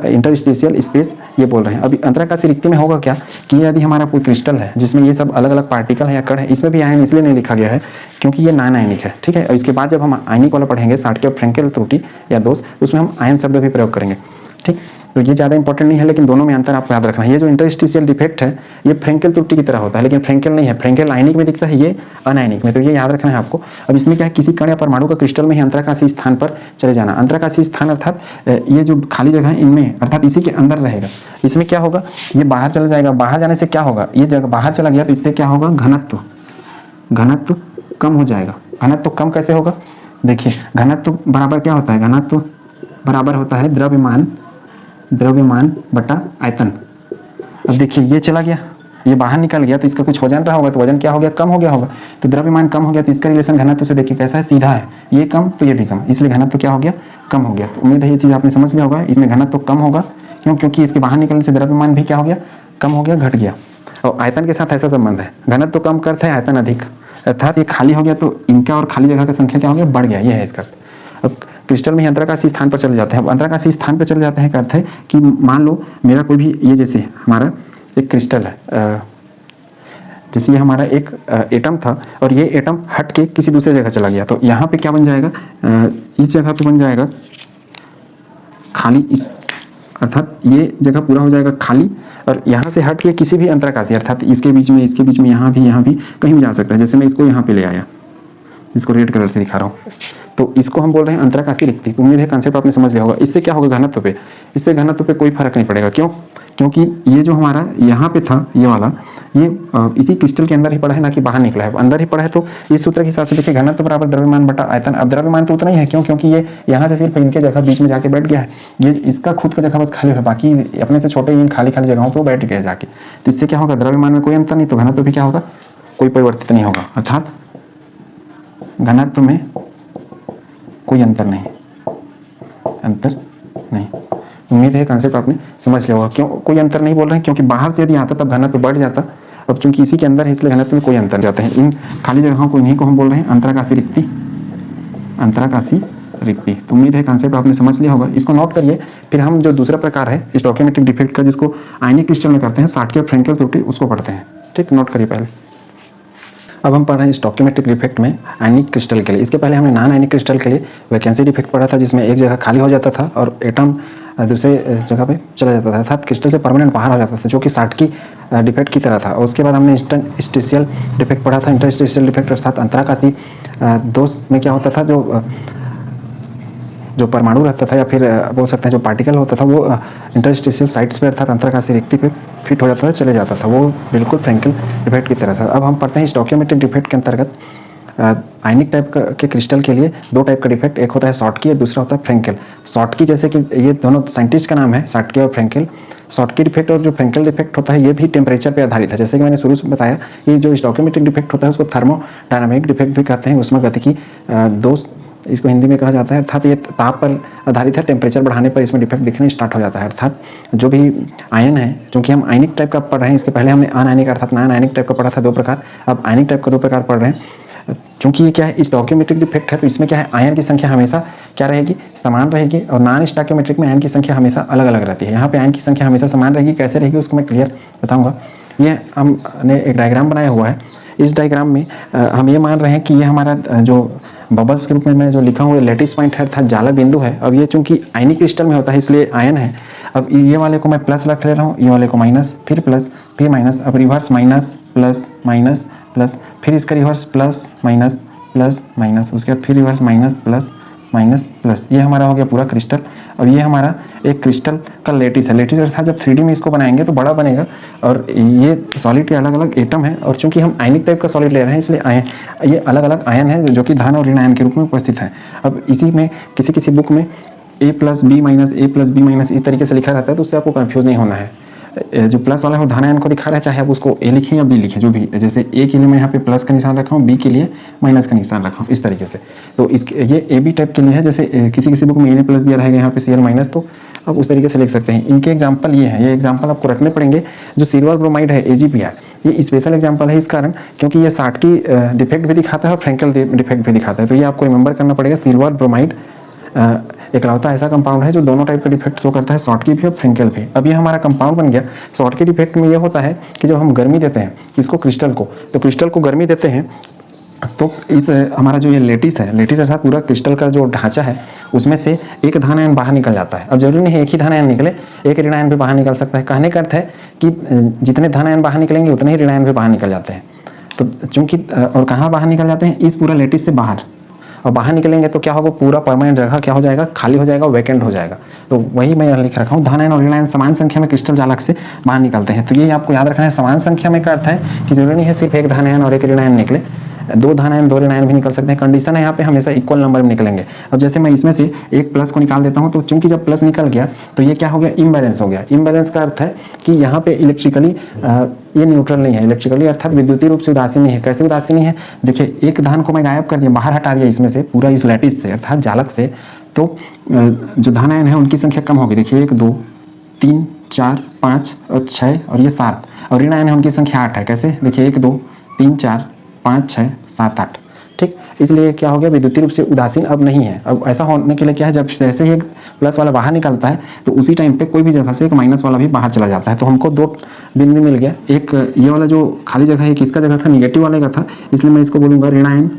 इंटरस्टिशियल स्पेस ये बोल रहे हैं। अभी अंतराकाशी रिक्ति में होगा क्या कि यदि हमारा कोई क्रिस्टल है जिसमें ये सब अलग अलग पार्टिकल है या कण है, इसमें भी आयन इसलिए नहीं लिखा गया है क्योंकि ये नॉन आयनिक है, ठीक है। और इसके बाद जब हम आयनिक वाला पढ़ेंगे, साटकी और फ्रेंकेल त्रुटि या दोष, उसमें हम आयन शब्द भी प्रयोग करेंगे, ठीक। तो ये ज़्यादा इंपॉर्टेंट नहीं है, लेकिन दोनों में अंतर आपको याद रखना है। ये जो इंटरस्टिशियल डिफेक्ट है ये फ्रेंकेल त्रुटि की तरह होता है, लेकिन फ्रेंकेल नहीं है, फ्रेंकेल आयनिक में दिखता है, ये अनायनिक में, तो ये याद रखना है आपको। अब इसमें क्या है, किसी कण या परमाणु का क्रिस्टल में ही अंतराकाशी स्थान पर चले जाना। अंतराकाशी स्थान अर्थात ये जो खाली जगह है इनमें, अर्थात इसी के अंदर रहेगा। इसमें क्या होगा, ये बाहर चला जाएगा, बाहर जाने से क्या होगा, ये जगह बाहर चला गया तो इससे क्या होगा, घनत्व कम हो जाएगा। घनत्व कम कैसे होगा, देखिए घनत्व बराबर क्या होता है, घनत्व बराबर होता है द्रव्यमान बटा आयतन। अब देखिए ये चला गया, ये बाहर निकल गया तो इसका कुछ वजन रहा होगा, तो वजन क्या हो गया, कम हो गया होगा। तो द्रव्यमान कम हो गया तो इसका रिलेशन घनत्व से देखिए कैसा है, सीधा है, ये कम तो ये भी कम, इसलिए घनत्व क्या हो गया, कम हो गया। तो उम्मीद है ये चीज़ आपने समझ लिया होगा, इसमें घनत्व कम होगा, क्योंकि इसके बाहर निकलने से द्रव्यमान भी क्या हो गया, कम हो गया, घट गया। और आयतन के साथ ऐसा संबंध है, घनत्व कम करता है, आयतन अधिक, अर्थात ये खाली हो गया तो इनका और खाली जगह की संख्या क्या हो गया, बढ़ गया, ये है इसका। अब क्रिस्टल में ही अंतराकाशी स्थान पर चले जाते हैं। अब अंतराकाशी स्थान पर चले जाते हैं का अर्थ है कि मान लो मेरा कोई भी, ये जैसे हमारा एक क्रिस्टल है, जैसे ये हमारा एक एटम था और ये एटम हट के किसी दूसरे जगह चला गया, तो यहाँ पे क्या बन जाएगा, इस जगह पे बन जाएगा खाली, इस अर्थात ये जगह पूरा हो जाएगा खाली, और यहाँ से हट के किसी भी अंतराकाशी, अर्थात इसके बीच में यहाँ भी कहीं भी जा सकता है। जैसे मैं इसको यहाँ पे ले आया, इसको रेड कलर से दिखा रहा हूँ, तो इसको हम बोल रहे हैं अंतराकाशी रिक्ति। उम्मीद है कॉन्सेप्ट आपने समझ लिया होगा। इससे क्या होगा, घनत्व पे, इससे घनत्व पे कोई फर्क नहीं पड़ेगा। क्यों, क्योंकि ये जो हमारा यहाँ पे था ये वाला, ये इसी क्रिस्टल के अंदर ही पड़ा है, ना कि बाहर निकला है। अंदर ही पड़ा है तो इस सूत्र के हिसाब से देखिए घनत्व बराबर द्रव्यमान बटा आयतन। अब द्रव्यमान तो उतना ही है, क्यों, क्योंकि ये यहाँ से सिर्फ इनके जगह बीच में जाके बैठ गया है, ये इसका खुद का जगह बस खाली है, बाकी अपने से छोटे इन खाली जगहों पर बैठ गया जाके। तो इससे क्या होगा, द्रव्यमान में कोई अंतर नहीं, तो घनत्व भी क्या होगा, कोई परिवर्तित नहीं होगा, अर्थात घनत्व में कोई अंतर नहीं। अंतर नहीं। उम्मीद है कंसेप्ट आपने समझ लिया होगा। क्यों कोई अंतर नहीं बोल रहे हैं, क्योंकि बाहर से यदि आता तब घनत्व बढ़ जाता, अब चूंकि इसी के अंदर है इसलिए घनत्व में कोई अंतर जाता है। इन खाली जगहों को इन्हीं को हम बोल रहे हैं अंतराकाशी रिक्ति, अंतराकाशी रिक्ति। तो उम्मीद है कंसेप्ट आपने समझ लिया होगा। इसको नोट करिए। फिर हम जो दूसरा प्रकार है स्टोइकोमेट्रिक डिफेक्ट का, जिसको आयनिक क्रिस्टल में करते हैं, साटकी और फ्रेंकेल त्रुटि, उसको पढ़ते हैं। ठीक, नोट करिए पहले। अब हम पढ़ रहे हैं स्टोइकोमेट्रिक डिफेक्ट में आयनिक क्रिस्टल के लिए। इसके पहले हमने नॉन आयनिक क्रिस्टल के लिए वैकेंसी डिफेक्ट पढ़ा था, जिसमें एक जगह खाली हो जाता था और एटम दूसरे जगह पे चला जाता था, अर्थात क्रिस्टल से परमानेंट बाहर हो जाता था, जो कि साटकी डिफेक्ट की तरह था। और उसके बाद हमने इंटरस्टिशियल डिफेक्ट पढ़ा था। इंटरस्टिशियल डिफेक्ट अर्थात अंतराकाशी दोष में क्या होता था, जो परमाणु रहता था, या फिर बोल सकते हैं जो पार्टिकल होता था, वो इंटरस्टिशियल साइट्स पे अर्थात अंतराकाशी रिक्ति पे फिट हो जाता था, चले जाता था। वो बिल्कुल फ्रेंकेल डिफेक्ट की तरह था। अब हम पढ़ते हैं स्टोइकोमेट्रिक डिफेक्ट के अंतर्गत आयनिक टाइप के क्रिस्टल के लिए दो टाइप का डिफेक्ट, एक होता है शॉटकी और दूसरा होता है फ्रेंकेल। शॉटकी जैसे कि ये दोनों साइंटिस्ट का नाम है, शॉटकी और फ्रेंकेल। शॉटकी डिफेक्ट और जो फ्रेंकेल डिफेक्ट होता है ये भी टेम्परेचर पे आधारित है। जैसे कि मैंने शुरू से बताया, ये जो स्टोइकोमेट्रिक डिफेक्ट होता है उसको थर्मोडायनामिक डिफेक्ट भी कहते हैं, उष्मागतिकी दोष इसको हिंदी में कहा जाता है। अर्थात ये ताप पर आधारित है, टेम्परेचर बढ़ाने पर इसमें डिफेक्ट दिखने स्टार्ट हो जाता है। अर्थात जो भी आयन है, क्योंकि हम आयनिक टाइप का पढ़ रहे हैं, इसके पहले हमने अनायनिक अर्थात नॉन आयनिक टाइप का पढ़ा था दो प्रकार, अब आयनिक टाइप का दो प्रकार पढ़ रहे हैं। चूंकि ये क्या है स्टोइकोमेट्रिक डिफेक्ट है, तो इसमें क्या है आयन की संख्या हमेशा क्या रहेगी, समान रहेगी, और नॉन स्टोइकोमेट्रिक में आयन की संख्या हमेशा अलग अलग रहती है। यहाँ पे आयन की संख्या हमेशा समान रहेगी, कैसे रहेगी उसको मैं क्लियर बताऊंगा। ये हमने एक डायग्राम बनाया हुआ है। इस डायग्राम में हम ये मान रहे हैं कि ये हमारा जो बबल्स के रूप में मैं जो लिखा हूँ, लेटिस पॉइंट है अर्थात जाला बिंदु है। अब ये चूंकि आयनिक क्रिस्टल में होता है इसलिए आयन है। अब ये वाले को मैं प्लस रख ले रहा हूँ, ये वाले को माइनस, फिर प्लस, फिर माइनस, अब reverse minus plus minus plus, फिर इसका reverse plus minus plus minus, उसके बाद फिर reverse minus plus minus plus. ये हमारा हो गया पूरा क्रिस्टल। और ये हमारा एक क्रिस्टल का लेटिस है। लेटिस अर्थात जब 3D में इसको बनाएंगे तो बड़ा बनेगा, और ये सॉलिड के अलग अलग एटम है। और चूंकि हम आयनिक टाइप का सॉलिड ले रहे हैं इसलिए आयन, ये अलग अलग आयन है जो कि धन और ऋण आयन के रूप में उपस्थित है। अब इसी में किसी किसी बुक में A plus B minus, A plus B minus इस तरीके से लिखा रहता है, तो उससे आपको कन्फ्यूज नहीं होना है। जो प्लस वाला है वो धन आयन को दिखा रहा है, चाहे आप उसको ए लिखें या बी लिखें, जो भी। जैसे ए के लिए मैं यहाँ पे प्लस का निशान रखा हूँ, बी के लिए माइनस का निशान रखा हूँ, इस तरीके से। तो ये ए बी टाइप के लिए है। जैसे किसी किसी बुक में ए प्लस दिया रहेगा, यहाँ पे Cl माइनस, तो आप उस तरीके से लिख सकते हैं। इनके एग्जाम्पल ये है, ये एग्जाम्पल आपको रखने पड़ेंगे। जो सिल्वर ब्रोमाइड है AgPr, ये स्पेशल एग्जाम्पल है इस कारण क्योंकि ये शॉटकी डिफेक्ट भी दिखाता है और फ्रेंकेल डिफेक्ट भी दिखाता है। तो ये आपको रिमेंबर करना पड़ेगा। सिल्वर ब्रोमाइड इकलौता ऐसा कंपाउंड है जो दोनों टाइप का डिफेक्ट शो करता है, शॉटकी भी और फ्रेंकेल भी। अब ये हमारा कंपाउंड बन गया। शॉटकी डिफेक्ट में ये होता है कि जब हम गर्मी देते हैं इसको क्रिस्टल को, तो क्रिस्टल को गर्मी देते हैं तो इस हमारा जो ये लेटिस है, लेटिस अर्थात पूरा क्रिस्टल का जो ढांचा है उसमें से एक धन आयन बाहर निकल जाता है। अब जरूरी नहीं है एक ही धन आयन निकले, एक ऋण आयन भी बाहर निकल सकता है। कहने का अर्थ है कि जितने धन आयन बाहर निकलेंगे उतने ही ऋण आयन भी बाहर निकल जाते हैं। तो चूंकि और कहाँ बाहर निकल जाते हैं, इस पूरा लेटिस से बाहर, और बाहर निकलेंगे तो क्या होगा, पूरा परमानेंट जगह क्या हो जाएगा, खाली हो जाएगा, वैकेंट हो जाएगा। तो वही मैं लिख रखा हूँ, धन आयन और ऋण आयन समान संख्या में क्रिस्टल जालक से बाहर निकलते हैं। तो ये आपको याद रखना है। समान संख्या में का अर्थ है कि जरूरी नहीं है सिर्फ एक धन आयन और एक ऋण आयन निकले, दो धन आयन दो ऋण आयन भी निकल सकते हैं। कंडीशन है यहाँ पे हमेशा इक्वल नंबर में निकलेंगे। अब जैसे मैं इसमें से एक प्लस को निकाल देता हूँ, तो चूंकि जब प्लस निकल गया तो ये क्या हो गया, इम्बैलेंस हो गया। इम्बैलेंस का अर्थ है कि यहाँ पे इलेक्ट्रिकली ये न्यूट्रल नहीं है, इलेक्ट्रिकली अर्थात विद्युतीय रूप से उदासीन नहीं है। कैसे उदासीन नहीं है, देखिए एक धन को मैं गायब कर दिया, बाहर हटा दिया इसमें से, पूरा इस लैटिस से अर्थात जालक से, तो जो धन आयन है उनकी संख्या कम होगी। देखिए 1 2 3 4 5 और 6 और ये 7, और ऋण आयन है उनकी संख्या 8 है। कैसे, देखिए 1 2 3 4 5 6 7 8। ठीक, इसलिए क्या हो गया, विद्युतीय रूप से उदासीन अब नहीं है। अब ऐसा होने के लिए क्या है, जब जैसे ही एक प्लस वाला बाहर निकलता है तो उसी टाइम पे कोई भी जगह से एक माइनस वाला भी बाहर चला जाता है। तो हमको दो बिंदु मिल गया। एक ये वाला जो खाली जगह है किसका जगह था, निगेटिव वाले का था, इसलिए मैं इसको बोलूँगा ऋण आयन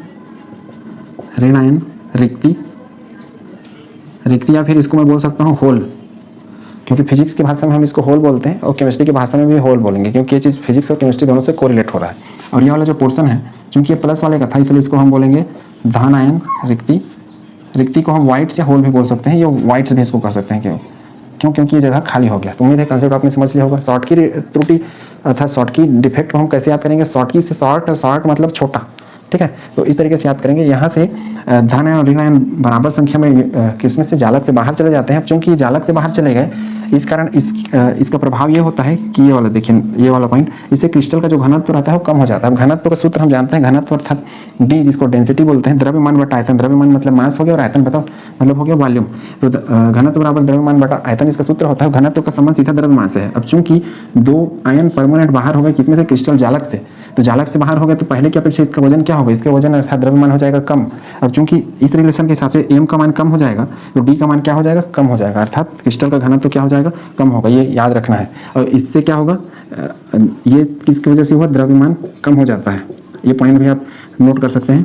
रिक्ति, या फिर इसको मैं बोल सकता हूँ होल, क्योंकि फिजिक्स की भाषा में हम इसको होल बोलते हैं और केमिस्ट्री की भाषा में भी होल बोलेंगे, क्योंकि ये चीज़ फिजिक्स और केमिस्ट्री दोनों से कोरिलेट हो रहा है। और ये वाला जो पोर्शन है, चूंकि ये प्लस वाले का था इसलिए इसको हम बोलेंगे धन आयन रिक्ति को हम वाइट्स या होल भी बोल सकते हैं, ये वाइट्स भी इसको कह सकते हैं। क्यों, क्योंकि ये जगह खाली हो गया। तो उम्मीद है कंसेप्ट आपने समझ लिया होगा। शॉटकी त्रुटि अर्थात शॉटकी डिफेक्ट को हम कैसे याद करेंगे, शॉटकी से शॉर्ट, और शॉर्ट मतलब छोटा, ठीक है। तो इस तरीके से याद करेंगे। यहाँ से धन आयन और ऋण आयन बराबर संख्या में किसमें से जालक से बाहर चले जाते हैं। अब चूंकि जालक से बाहर चले गए, इस कारण इसका प्रभाव ये होता है कि ये वाला देखिए, ये वाला पॉइंट, इससे क्रिस्टल का जो घनत्व रहता है वो कम हो जाता है। अब घनत्व का सूत्र हम जानते हैं, घनत्व अर्थात डी, जिसको डेंसिटी बोलते हैं, द्रव्यमान बटा आयतन। द्रव्यमान मतलब मास हो गया और आयतन बताओ मतलब हो गया वॉल्यूम। तो घनत्व बराबर द्रव्यमान बटा आयतन इसका सूत्र होता है। घनत्व का संबंध सीधा द्रव्यमान से है। अब चूंकि दो आयन परमानेंट बाहर हो गए किसमें से, क्रिस्टल जालक से, तो जालक से बाहर हो गए तो पहले की अपेक्षा इसका वजन क्या होगा, इसके वजन अर्थात द्रव्यमान हो जाएगा कम। अब चूंकि इस रिलेशन के हिसाब से m का मान कम हो जाएगा तो d का मान क्या हो जाएगा, कम हो जाएगा, अर्थात क्रिस्टल का घनत्व क्या हो जाएगा, कम होगा। ये याद रखना है। और इससे क्या होगा, ये किसकी वजह से हुआ, द्रव्यमान कम हो जाता है। ये पॉइंट भी आप नोट कर सकते हैं।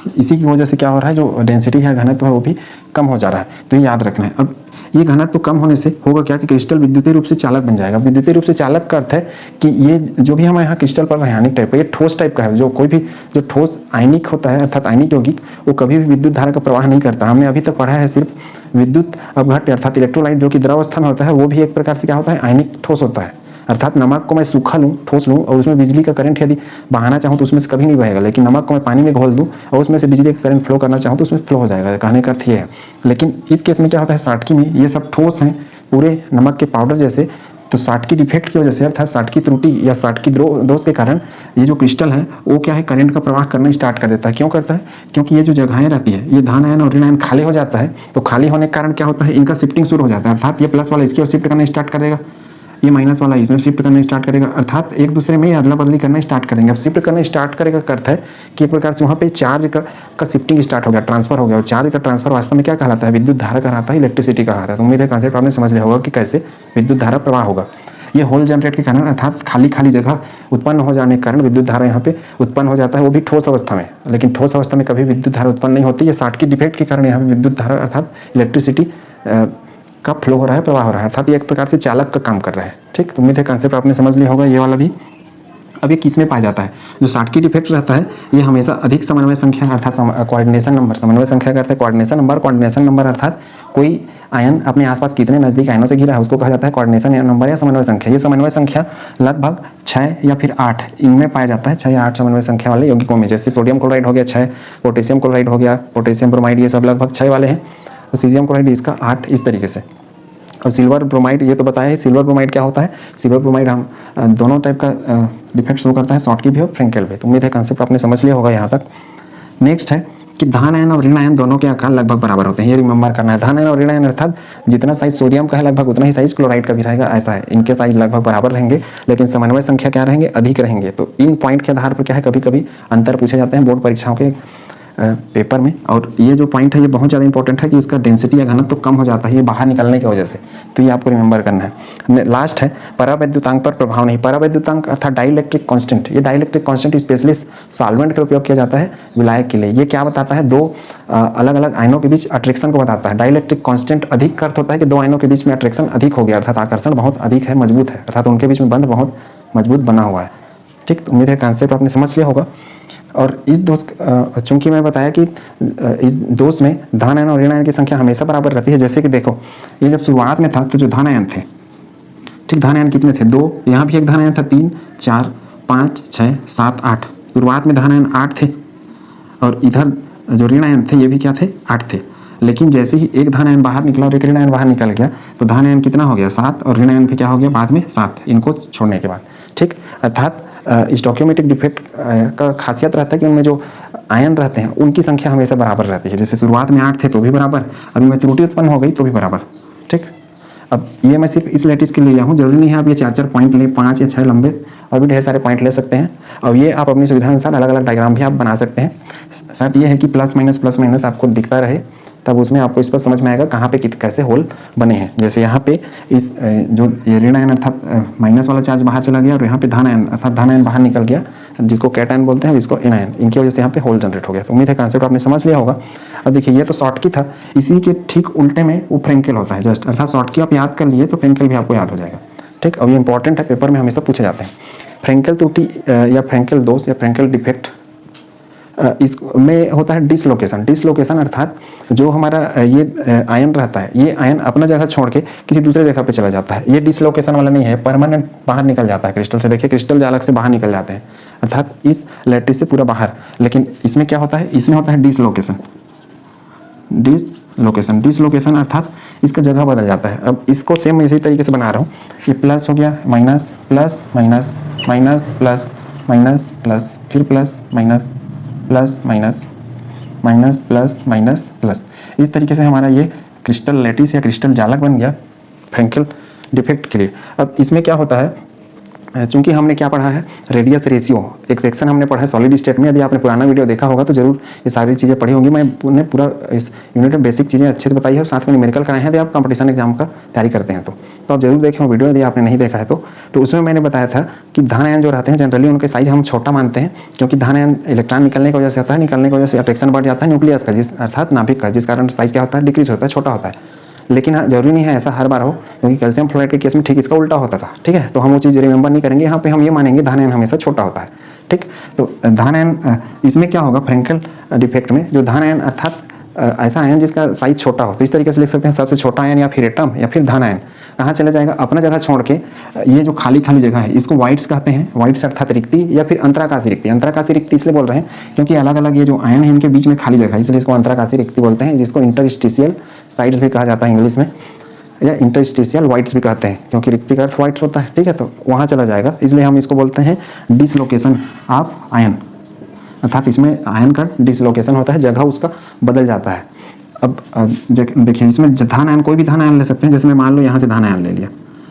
इसी की वजह से क्या हो रहा है, जो डेंसिटी है, घनत्व है, वो भी कम हो जा रहा है। तो ये याद रखना है। अब ये घनत्व कम होने से होगा क्या कि क्रिस्टल विद्युतीय रूप से चालक बन जाएगा। विद्युतीय रूप से चालक का अर्थ है कि ये जो भी हम यहाँ क्रिस्टल पर आयनिक टाइप का, ये ठोस टाइप का है। जो कोई भी जो ठोस आयनिक होता है अर्थात आयनिक यौगिक, वो कभी भी विद्युत धारा का प्रवाह नहीं करता। हमने अभी तक पढ़ा है सिर्फ विद्युत अपघट्य अर्थात इलेक्ट्रोलाइट, जो कि द्रवस्था में होता है, वो भी एक प्रकार से क्या होता है, आयनिक ठोस होता है। अर्थात नमक को मैं सूखा लूँ, ठोस लूँ, और उसमें बिजली का करंट यदि बहाना चाहूँ तो उसमें से कभी नहीं बहेगा। लेकिन नमक को मैं पानी में घोल दूँ और उसमें से बिजली का करंट फ्लो करना चाहूँ तो उसमें फ्लो हो जाएगा। कहने का अर्थ ये है। लेकिन इस केस में क्या होता है, साटकी में ये सब ठोस हैं, पूरे नमक के पाउडर जैसे। तो साटकी डिफेक्ट की वजह से अर्थात साटकी त्रुटि या साटकी दोष के कारण ये जो क्रिस्टल है वो क्या है, करंट का प्रवाह करना स्टार्ट कर देता है। क्यों करता है, क्योंकि ये जो जगहें रहती है, ये धन आयन और ऋण आयन खाली हो जाता है। तो खाली होने के कारण क्या होता है, इनका शिफ्टिंग शुरू हो जाता है। अर्थात ये प्लस वाला इसकी ओर शिफ्ट करना स्टार्ट कर देगा, ये माइनस वाला इसमें शिफ्ट करना स्टार्ट करेगा, अर्थात एक दूसरे में अदला बदली करना स्टार्ट करेंगे। अब शिफ्ट करना स्टार्ट करेगा का अर्थ है कि एक प्रकार से वहाँ पे चार्ज का शिफ्टिंग स्टार्ट हो गया, ट्रांसफर हो गया। और चार्ज का ट्रांसफर वास्तव में क्या कहलाता है, विद्युत धारा कहलाता है, इलेक्ट्रिसिटी कहलाता है। तो उम्मीद है कॉन्सेप्ट आपने समझ लिया होगा कि कैसे विद्युत धारा प्रवाह होगा। ये होल जनरेट के कारण अर्थात खाली खाली जगह उत्पन्न हो जाने के कारण विद्युत धारा यहाँ पे उत्पन्न हो जाता है, वो भी ठोस अवस्था में। लेकिन ठोस अवस्था में कभी विद्युत धारा उत्पन्न नहीं होती। ये साटकी डिफेक्ट के कारण यहाँ पे विद्युत धारा अर्थात इलेक्ट्रिसिटी का फ्लो हो रहा है, प्रवाह हो रहा है, अर्थात ये एक प्रकार से चालक का काम कर रहा है। ठीक, तो उम्मीद है कॉन्सेप्ट आपने समझ लिया होगा ये वाला भी। अब ये किस में पाया जाता है, जो साटकी डिफेक्ट रहता है ये हमेशा अधिक समन्वय संख्या अर्थात कोऑर्डिनेशन नंबर, समन्वय संख्या का अर्थ है कोऑर्डिनेशन नंबर। कोऑर्डिनेशन नंबर अर्थात कोई आयन अपने आसपास कितने नजदीक आयनों से घिरा है उसको कहा जाता है कोऑर्डिनेशन नंबर या समन्वय संख्या। ये समन्वय संख्या लगभग 6 या फिर 8 इनमें पाया जाता है। 6 या 8 समन्वय संख्या वाले यौगिकों में, जैसे सोडियम क्लोराइड हो गया 6, पोटेशियम क्लोराइड हो गया, पोटेशियम ब्रोमाइड, ये सब लगभग 6 वाले हैं। और सीजियम क्लोराइड इसका 8, इस तरीके से। और सिल्वर ब्रोमाइड ये तो बताया है। सिल्वर ब्रोमाइड क्या होता है, सिल्वर ब्रोमाइड हम दोनों टाइप का डिफेक्ट शो करता है, शॉर्टकी भी और फ्रेंकेल भी। तो उम्मीद है कॉन्सेप्ट आपने समझ लिया होगा यहाँ तक। नेक्स्ट है कि धन आयन और ऋण आयन दोनों के आकार लगभग बराबर होते हैं, ये रिमेंबर करना है। धन आयन और ऋण आयन अर्थात जितना साइज सोडियम का है लगभग उतना ही साइज क्लोराइड का भी रहेगा, ऐसा है। इनके साइज लगभग बराबर रहेंगे, लेकिन समन्वय संख्या क्या रहेंगे, अधिक रहेंगे। तो इन पॉइंट के आधार पर क्या है, कभी कभी अंतर पूछे जाते हैं बोर्ड परीक्षाओं के पेपर में। और ये जो पॉइंट है ये बहुत ज़्यादा इंपॉर्टेंट है कि इसका डेंसिटी या घनत्व तो कम हो जाता है ये बाहर निकलने की वजह से। तो ये आपको रिमेंबर करना है। लास्ट है परावैद्युतांक पर प्रभाव नहीं। परावैद्युतांक अर्थात डाइलेक्ट्रिक कांस्टेंट। ये डाइलेक्ट्रिक कांस्टेंट स्पेशली सॉल्वेंट का उपयोग किया जाता है विलायक के लिए। ये क्या बताता है, दो अलग अलग आयनों के बीच अट्रैक्शन को बताता है। डाइलेक्ट्रिक कांस्टेंट अधिक का अर्थ होता है कि दो आयनों के बीच में अट्रैक्शन अधिक हो गया, अर्थात आकर्षण बहुत अधिक है, मजबूत है, अर्थात उनके बीच में बंध बहुत मजबूत बना हुआ है। ठीक, तो उम्मीद है कॉन्सेप्ट आपने समझ लिया होगा। और इस दोष, चूंकि मैं बताया कि इस दोष में धन आयन और ऋण आयन की संख्या हमेशा बराबर रहती है। जैसे कि देखो ये जब शुरुआत में था तो जो धन आयन थे, ठीक, धन आयन कितने थे, 2, यहाँ भी एक धन आयन था, 3, 4, 5, 6, 7, 8। शुरुआत में धन आयन 8 थे और इधर जो ऋण आयन थे ये भी क्या थे, 8 थे। लेकिन जैसे ही एक धन आयन बाहर निकला और एक ऋण आयन बाहर निकल गया तो धन आयन कितना हो गया, 7, और ऋण आयन भी क्या हो गया बाद में 7, इनको छोड़ने के बाद। ठीक, अर्थात स्टोइकियोमेट्रिक डिफेक्ट का खासियत रहता है कि उनमें जो आयन रहते हैं उनकी संख्या हमेशा बराबर रहती है। जैसे शुरुआत में 8 थे तो भी बराबर, अभी में त्रुटि उत्पन्न हो गई तो भी बराबर। ठीक, अब ये मैं सिर्फ इस लैटिस के लिए लिया हूँ, जरूरी नहीं है आप ये 4-4 पॉइंट ले, 5 या 6 लंबे और भी ढेर सारे पॉइंट ले सकते हैं। और ये आप अपनी सुविधा अनुसार अलग अलग डायग्राम भी आप बना सकते हैं। शर्त ये है कि प्लस माइनस आपको दिखता रहे, तब उसमें आपको इस पर समझ में आएगा कहाँ पे कैसे होल बने हैं। जैसे यहाँ पे इस जो ये ऋण आयन अर्थात माइनस वाला चार्ज बाहर चला गया और यहाँ पे धन आयन अर्थात धन आयन बाहर निकल गया, जिसको कैटायन बोलते हैं, जिसको एन आयन, इनकी वजह से यहाँ पे होल जनरेट हो गया। तो उम्मीद है कॉन्सेप्ट आपने समझ लिया होगा। अब देखिए ये तो शॉर्टकी था, इसी के ठीक उल्टे में वो फ्रेंकेल होता है जस्ट, अर्थात शॉर्टकी आप याद कर लिए तो फ्रेंकेल भी आपको याद हो जाएगा। ठीक, अब ये इंपॉर्टेंट है, पेपर में हमेशा पूछे जाते हैं। फ्रेंकेल त्रुटि या फ्रेंकेल दोष या फ्रेंकेल डिफेक्ट इसमें होता है डिसलोकेशन। डिसलोकेशन अर्थात जो हमारा ये आयन रहता है, ये आयन अपना जगह छोड़ के किसी दूसरे जगह पे चला जाता है। ये डिसलोकेशन वाला नहीं है, परमानेंट बाहर निकल जाता है क्रिस्टल से। देखिए क्रिस्टल जालक से बाहर निकल जाते हैं, अर्थात इस लैटिस से पूरा बाहर। लेकिन इसमें क्या होता है, इसमें होता है डिसलोकेशन। डिसलोकेशन अर्थात इसका जगह बदल जाता है। अब इसको सेम इसी तरीके से बना रहा हूँ, ये प्लस हो गया, minus plus minus minus plus minus plus, फिर plus minus plus minus minus plus minus plus. इस तरीके से हमारा ये क्रिस्टल लैटिस या क्रिस्टल जालक बन गया फ्रैंकेल डिफेक्ट के लिए। अब इसमें क्या होता है, चूंकि हमने क्या पढ़ा है, रेडियस रेशियो एक सेक्शन हमने पढ़ा है सॉलिड स्टेट में। यदि आपने पुराना वीडियो देखा होगा तो जरूर ये सारी चीज़ें पढ़ी होंगी। मैंने पूरा इस यूनिट में बेसिक चीज़ें अच्छे से बताई है और साथ में न्यूमेरिकल कराए हैं। यदि आप कंपटीशन एग्जाम का तैयारी करते हैं तो आप जरूर देखें वो वीडियो, यदि आपने नहीं देखा है तो उसमें मैंने बताया था कि धन आयन जो रहते हैं जनरली उनके साइज हम छोटा मानते हैं, क्योंकि धन आयन इलेक्ट्रॉन निकलने की वजह से होता है, निकलने की वजह से अट्रैक्शन बढ़ जाता है न्यूक्लियस का, जिस अर्थात नाभिक का, जिस कारण साइज क्या होता है, डिक्रीज होता है, छोटा होता है। लेकिन हाँ, जरूरी नहीं है ऐसा हर बार हो, क्योंकि कैल्शियम फ्लोराइड के केस में ठीक इसका उल्टा होता था। ठीक है, तो हम वो चीज़ रिमेंबर नहीं करेंगे। यहाँ पे हम ये मानेंगे धन आयन हमेशा छोटा होता है। ठीक, तो धन आयन इसमें क्या होगा, फ्रैंकेल डिफेक्ट में जो धन आयन अर्थात ऐसा आयन जिसका साइज छोटा हो, तो इस तरीके से लिख सकते हैं सबसे छोटा आयन या फिर एटम या फिर धन आयन कहाँ चला जाएगा, अपना जगह छोड़ के। ये जो खाली खाली जगह है इसको वाइट्स कहते हैं, वाइट्स अर्थात रिक्ति या फिर अंतराकाशी रिक्ति। अंतराकाशी रिक्ति इसलिए बोल रहे हैं क्योंकि अलग अलग ये जो आयन है इनके बीच में खाली जगह है, इसलिए इसको अंतराकाशी रिक्ति बोलते हैं, जिसको इंटरस्टिशियल साइड्स भी कहा जाता है इंग्लिश में, या इंटरस्टिशियल वाइट्स भी कहते हैं, क्योंकि रिक्ति का अर्थ वाइट्स होता है। ठीक है, तो वहाँ चला जाएगा, इसलिए हम इसको बोलते हैं डिसलोकेशन ऑफ आयन, अर्थात इसमें आयन का डिसलोकेशन होता है, जगह उसका बदल जाता है। अब देखिए इसमें धन आयन, कोई भी धन आयन ले सकते हैं। जैसे मैं मान लो यहाँ से धन आयन ले लिया,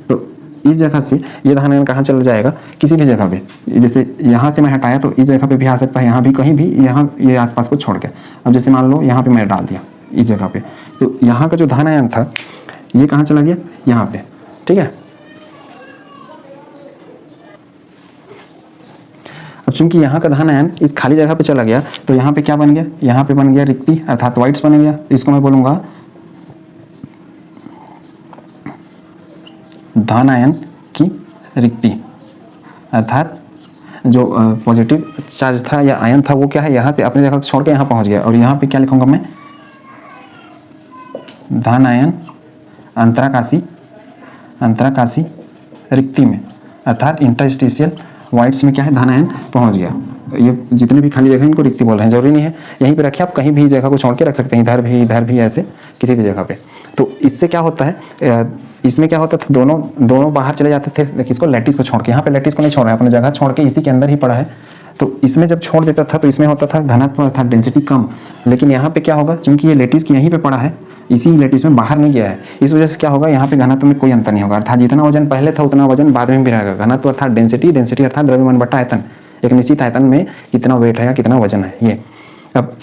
तो इस जगह से ये धन आयन कहाँ चला जाएगा, किसी भी जगह पे। जैसे यहाँ से मैं हटाया तो इस जगह पे भी आ सकता है, यहाँ भी, कहीं भी, यहाँ ये आसपास को छोड़ के। अब जैसे मान लो यहाँ पे मैं डाल दिया इस जगह पे, तो यहाँ का जो धन आयन था ये कहाँ चला गया, यहाँ पे। ठीक है, अब चूंकि यहाँ का धन आयन इस खाली जगह पे चला गया तो यहाँ पे क्या बन गया, यहाँ पे बन गया रिक्ति अर्थात वाइट्स बन गया। इसको मैं बोलूंगा धन आयन की रिक्ति, अर्थात जो पॉजिटिव चार्ज था या आयन था वो क्या है, यहाँ से अपनी जगह छोड़ के यहाँ पहुँच गया। और यहाँ पे क्या लिखूंगा मैं, धन आयन अंतराकाशी रिक्ति में, अर्थात इंटरस्टिशियल वाइट्स में क्या है, धन आयन पहुंच गया। ये जितने भी खाली जगह इनको रिक्ति बोल रहे हैं, जरूरी नहीं है यहीं पे रखें, आप कहीं भी जगह को छोड़ के रख सकते हैं, इधर भी ऐसे किसी भी जगह पे। तो इससे क्या होता है, इसमें क्या होता था, दोनों बाहर चले जाते थे किसको, लैटिस को छोड़ के। यहाँ पे लैटिस को नहीं छोड़ रहा है, अपनी जगह छोड़ के इसी के अंदर ही पड़ा है। तो इसमें जब छोड़ देता था तो इसमें होता था घनत्व अर्थात डेंसिटी कम। लेकिन यहाँ पे क्या होगा, क्योंकि ये लैटिस की यहीं पे पड़ा है, इसी लैटिस में बाहर नहीं गया है, इस वजह से क्या होगा, यहाँ पे घनत्व में कोई अंतर नहीं होगा, अर्थात जितना वजन पहले था उतना वजन बाद में भी रहेगा। घनत्व अर्थात डेंसिटी अर्थात द्रव्यमान बटा आयतन, एक निश्चित आयतन में कितना वेट है या कितना वजन है ये। अब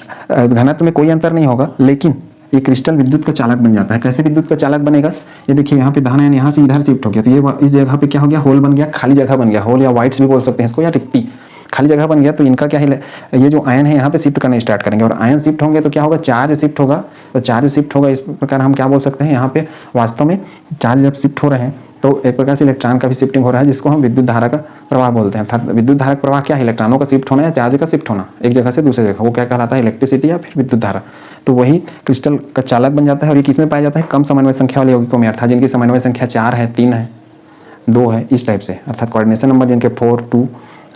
घनत्व में कोई अंतर नहीं होगा, लेकिन ये क्रिस्टल विद्युत का चालक बन जाता है। कैसे विद्युत का चालक बनेगा, ये देखिए यहाँ पे धन आयन यहाँ से इधर शिफ्ट हो गया, तो ये इस जगह पे क्या हो गया, होल बन गया, खाली जगह बन गया, होल या वाइट्स भी बोल सकते हैं इसको, या रिक्ति, खाली जगह बन गया। तो इनका क्या है, ये जो आयन है यहाँ पे शिफ्ट करना स्टार्ट करेंगे, और आयन शिफ्ट होंगे तो क्या होगा, चार्ज शिफ्ट होगा। तो चार्ज शिफ्ट होगा, इस प्रकार हम क्या बोल सकते हैं, यहाँ पे वास्तव में चार्ज जब शिफ्ट हो रहे हैं तो एक प्रकार से इलेक्ट्रॉन का भी शिफ्टिंग हो रहा है, जिसको हम विद्युत धारा का प्रवाह बोलते हैं। अर्थात विद्युत धारा का प्रवाह क्या है, इलेक्ट्रॉनों का शिफ्ट होना या चार्ज का शिफ्ट होना एक जगह से दूसरी जगह, वो क्या कहलाता है, इलेक्ट्रिसिटी या फिर विद्युत धारा। तो वही क्रिस्टल का चालक बन जाता है। और ये किसमें पाया जाता है, कम समन्वय संख्या वाले यौगिकों में, अर्थात जिनकी समन्वय संख्या 4 है, 3 है, 2 है, इस टाइप से, अर्थात कोऑर्डिनेशन नंबर जिनके 4, 2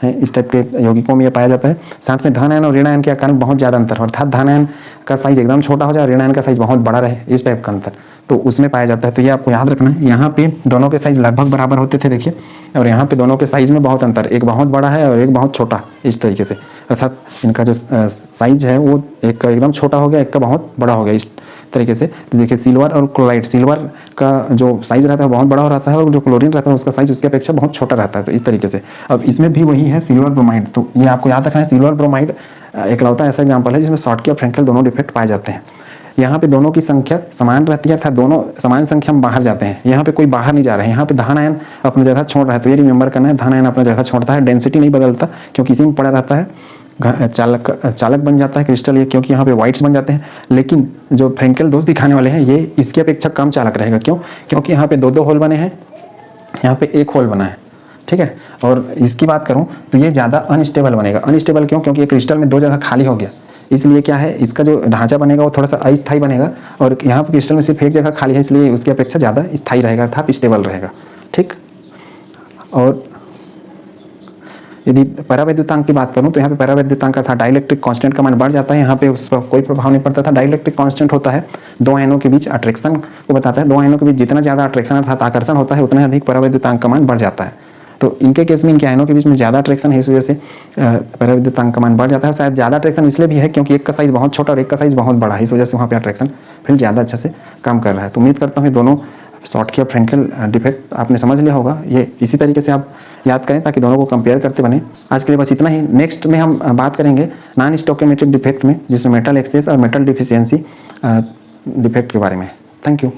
है, इस टाइप के यौगिकों में ये पाया जाता है। साथ में धन आयन और ऋण आयन के कारण बहुत ज़्यादा अंतर, अर्थात धन आयन का साइज एकदम छोटा हो जाए, ऋण आयन का साइज बहुत बड़ा रहे, इस टाइप का अंतर तो उसमें पाया जाता है। तो ये आपको याद रखना है। यहाँ पे दोनों के साइज लगभग बराबर होते थे देखिए, और यहाँ पे दोनों के साइज में बहुत अंतर, एक बहुत बड़ा है और एक बहुत छोटा, इस तरीके से। अर्थात इनका जो साइज है वो एक का एकदम छोटा हो गया, एक का बहुत बड़ा हो गया, इस तरीके से। तो देखिए सिल्वर और क्लोराइड, सिल्वर का जो साइज रहता है बहुत बड़ा हो रहता है, और जो क्लोरीन रहता है उसका साइज उसके अपेक्षा बहुत छोटा रहता है। तो इस तरीके से अब इसमें भी वही है सिल्वर ब्रोमाइड। तो ये आपको याद रखना है, सिल्वर ब्रोमाइड एकलौता ऐसा एग्जाम्पल है जिसमें शॉर्टकी और फ्रैंकेल दोनों डिफेक्ट पाए जाते हैं। यहाँ पे दोनों की संख्या समान रहती है, अर्थात दोनों समान संख्या में बाहर जाते हैं, यहाँ पे कोई बाहर नहीं जा रहा है। यहाँ पे धन आयन अपनी जगह छोड़ रहा है, तो ये रिमेंबर करना है, धन आयन अपनी जगह छोड़ता है, डेंसिटी नहीं बदलता क्योंकि इसी में पड़ा रहता है, चालक बन जाता है क्रिस्टल ये, क्योंकि यहाँ पे वाइट्स बन जाते हैं। लेकिन जो फ्रैंकेल दोष दिखाने वाले हैं ये इसकी अपेक्षा कम चालक रहेगा। क्यों, क्योंकि यहाँ पे 2 होल बने हैं, यहाँ पे 1 होल बना है, ठीक है। और इसकी बात करूँ तो ये ज़्यादा अनस्टेबल बनेगा। अनस्टेबल क्यों, क्योंकि ये क्रिस्टल में 2 जगह खाली हो गया, इसलिए क्या है, इसका जो ढांचा बनेगा वो थोड़ा सा अस्थायी बनेगा, और यहाँ पर क्रिस्टल में सिर्फ एक जगह खाली है, इसलिए उसकी अपेक्षा ज़्यादा स्थायी रहेगा, अर्थात स्टेबल रहेगा। ठीक। और यदि परावैद्युतांक की बात करूं तो यहाँ पे परावैद्युतांक का था डाइलेक्ट्रिक कांस्टेंट का मान बढ़ जाता है, यहाँ पे उस पर कोई प्रभाव नहीं पड़ता था। डाइलेक्ट्रिक कांस्टेंट होता है दो आयनों के बीच अट्रैक्शन को बताता है, दो आयनों के बीच जितना ज़्यादा अट्रैक्शन अर्थात आकर्षण होता है उतना अधिक परावैद्युतांक का मान बढ़ जाता है। तो इनके केस में इनके आयनों के बीच में ज़्यादा अट्रैक्शन है, इस वजह से परावैद्युतांक का मान बढ़ जाता है। शायद ज़्यादा अट्रैक्शन इसलिए भी है क्योंकि एक का साइज़ बहुत छोटा और एक का साइज़ बहुत बड़ा है, इस वजह से वहाँ पे अट्रैक्शन फिर ज़्यादा अच्छे से काम कर रहा है। तो उम्मीद करता हूँ दोनों शॉर्टकी और फ्रेंकेल डिफेक्ट आपने समझ लिया होगा। ये इसी तरीके से आप याद करें ताकि दोनों को कंपेयर करते बने। आज के लिए बस इतना ही। नेक्स्ट में हम बात करेंगे नॉन स्टोकियोमेट्रिक डिफेक्ट में, जिसमें मेटल एक्सेस और मेटल डिफिशियंसी डिफेक्ट के बारे में। Thank you.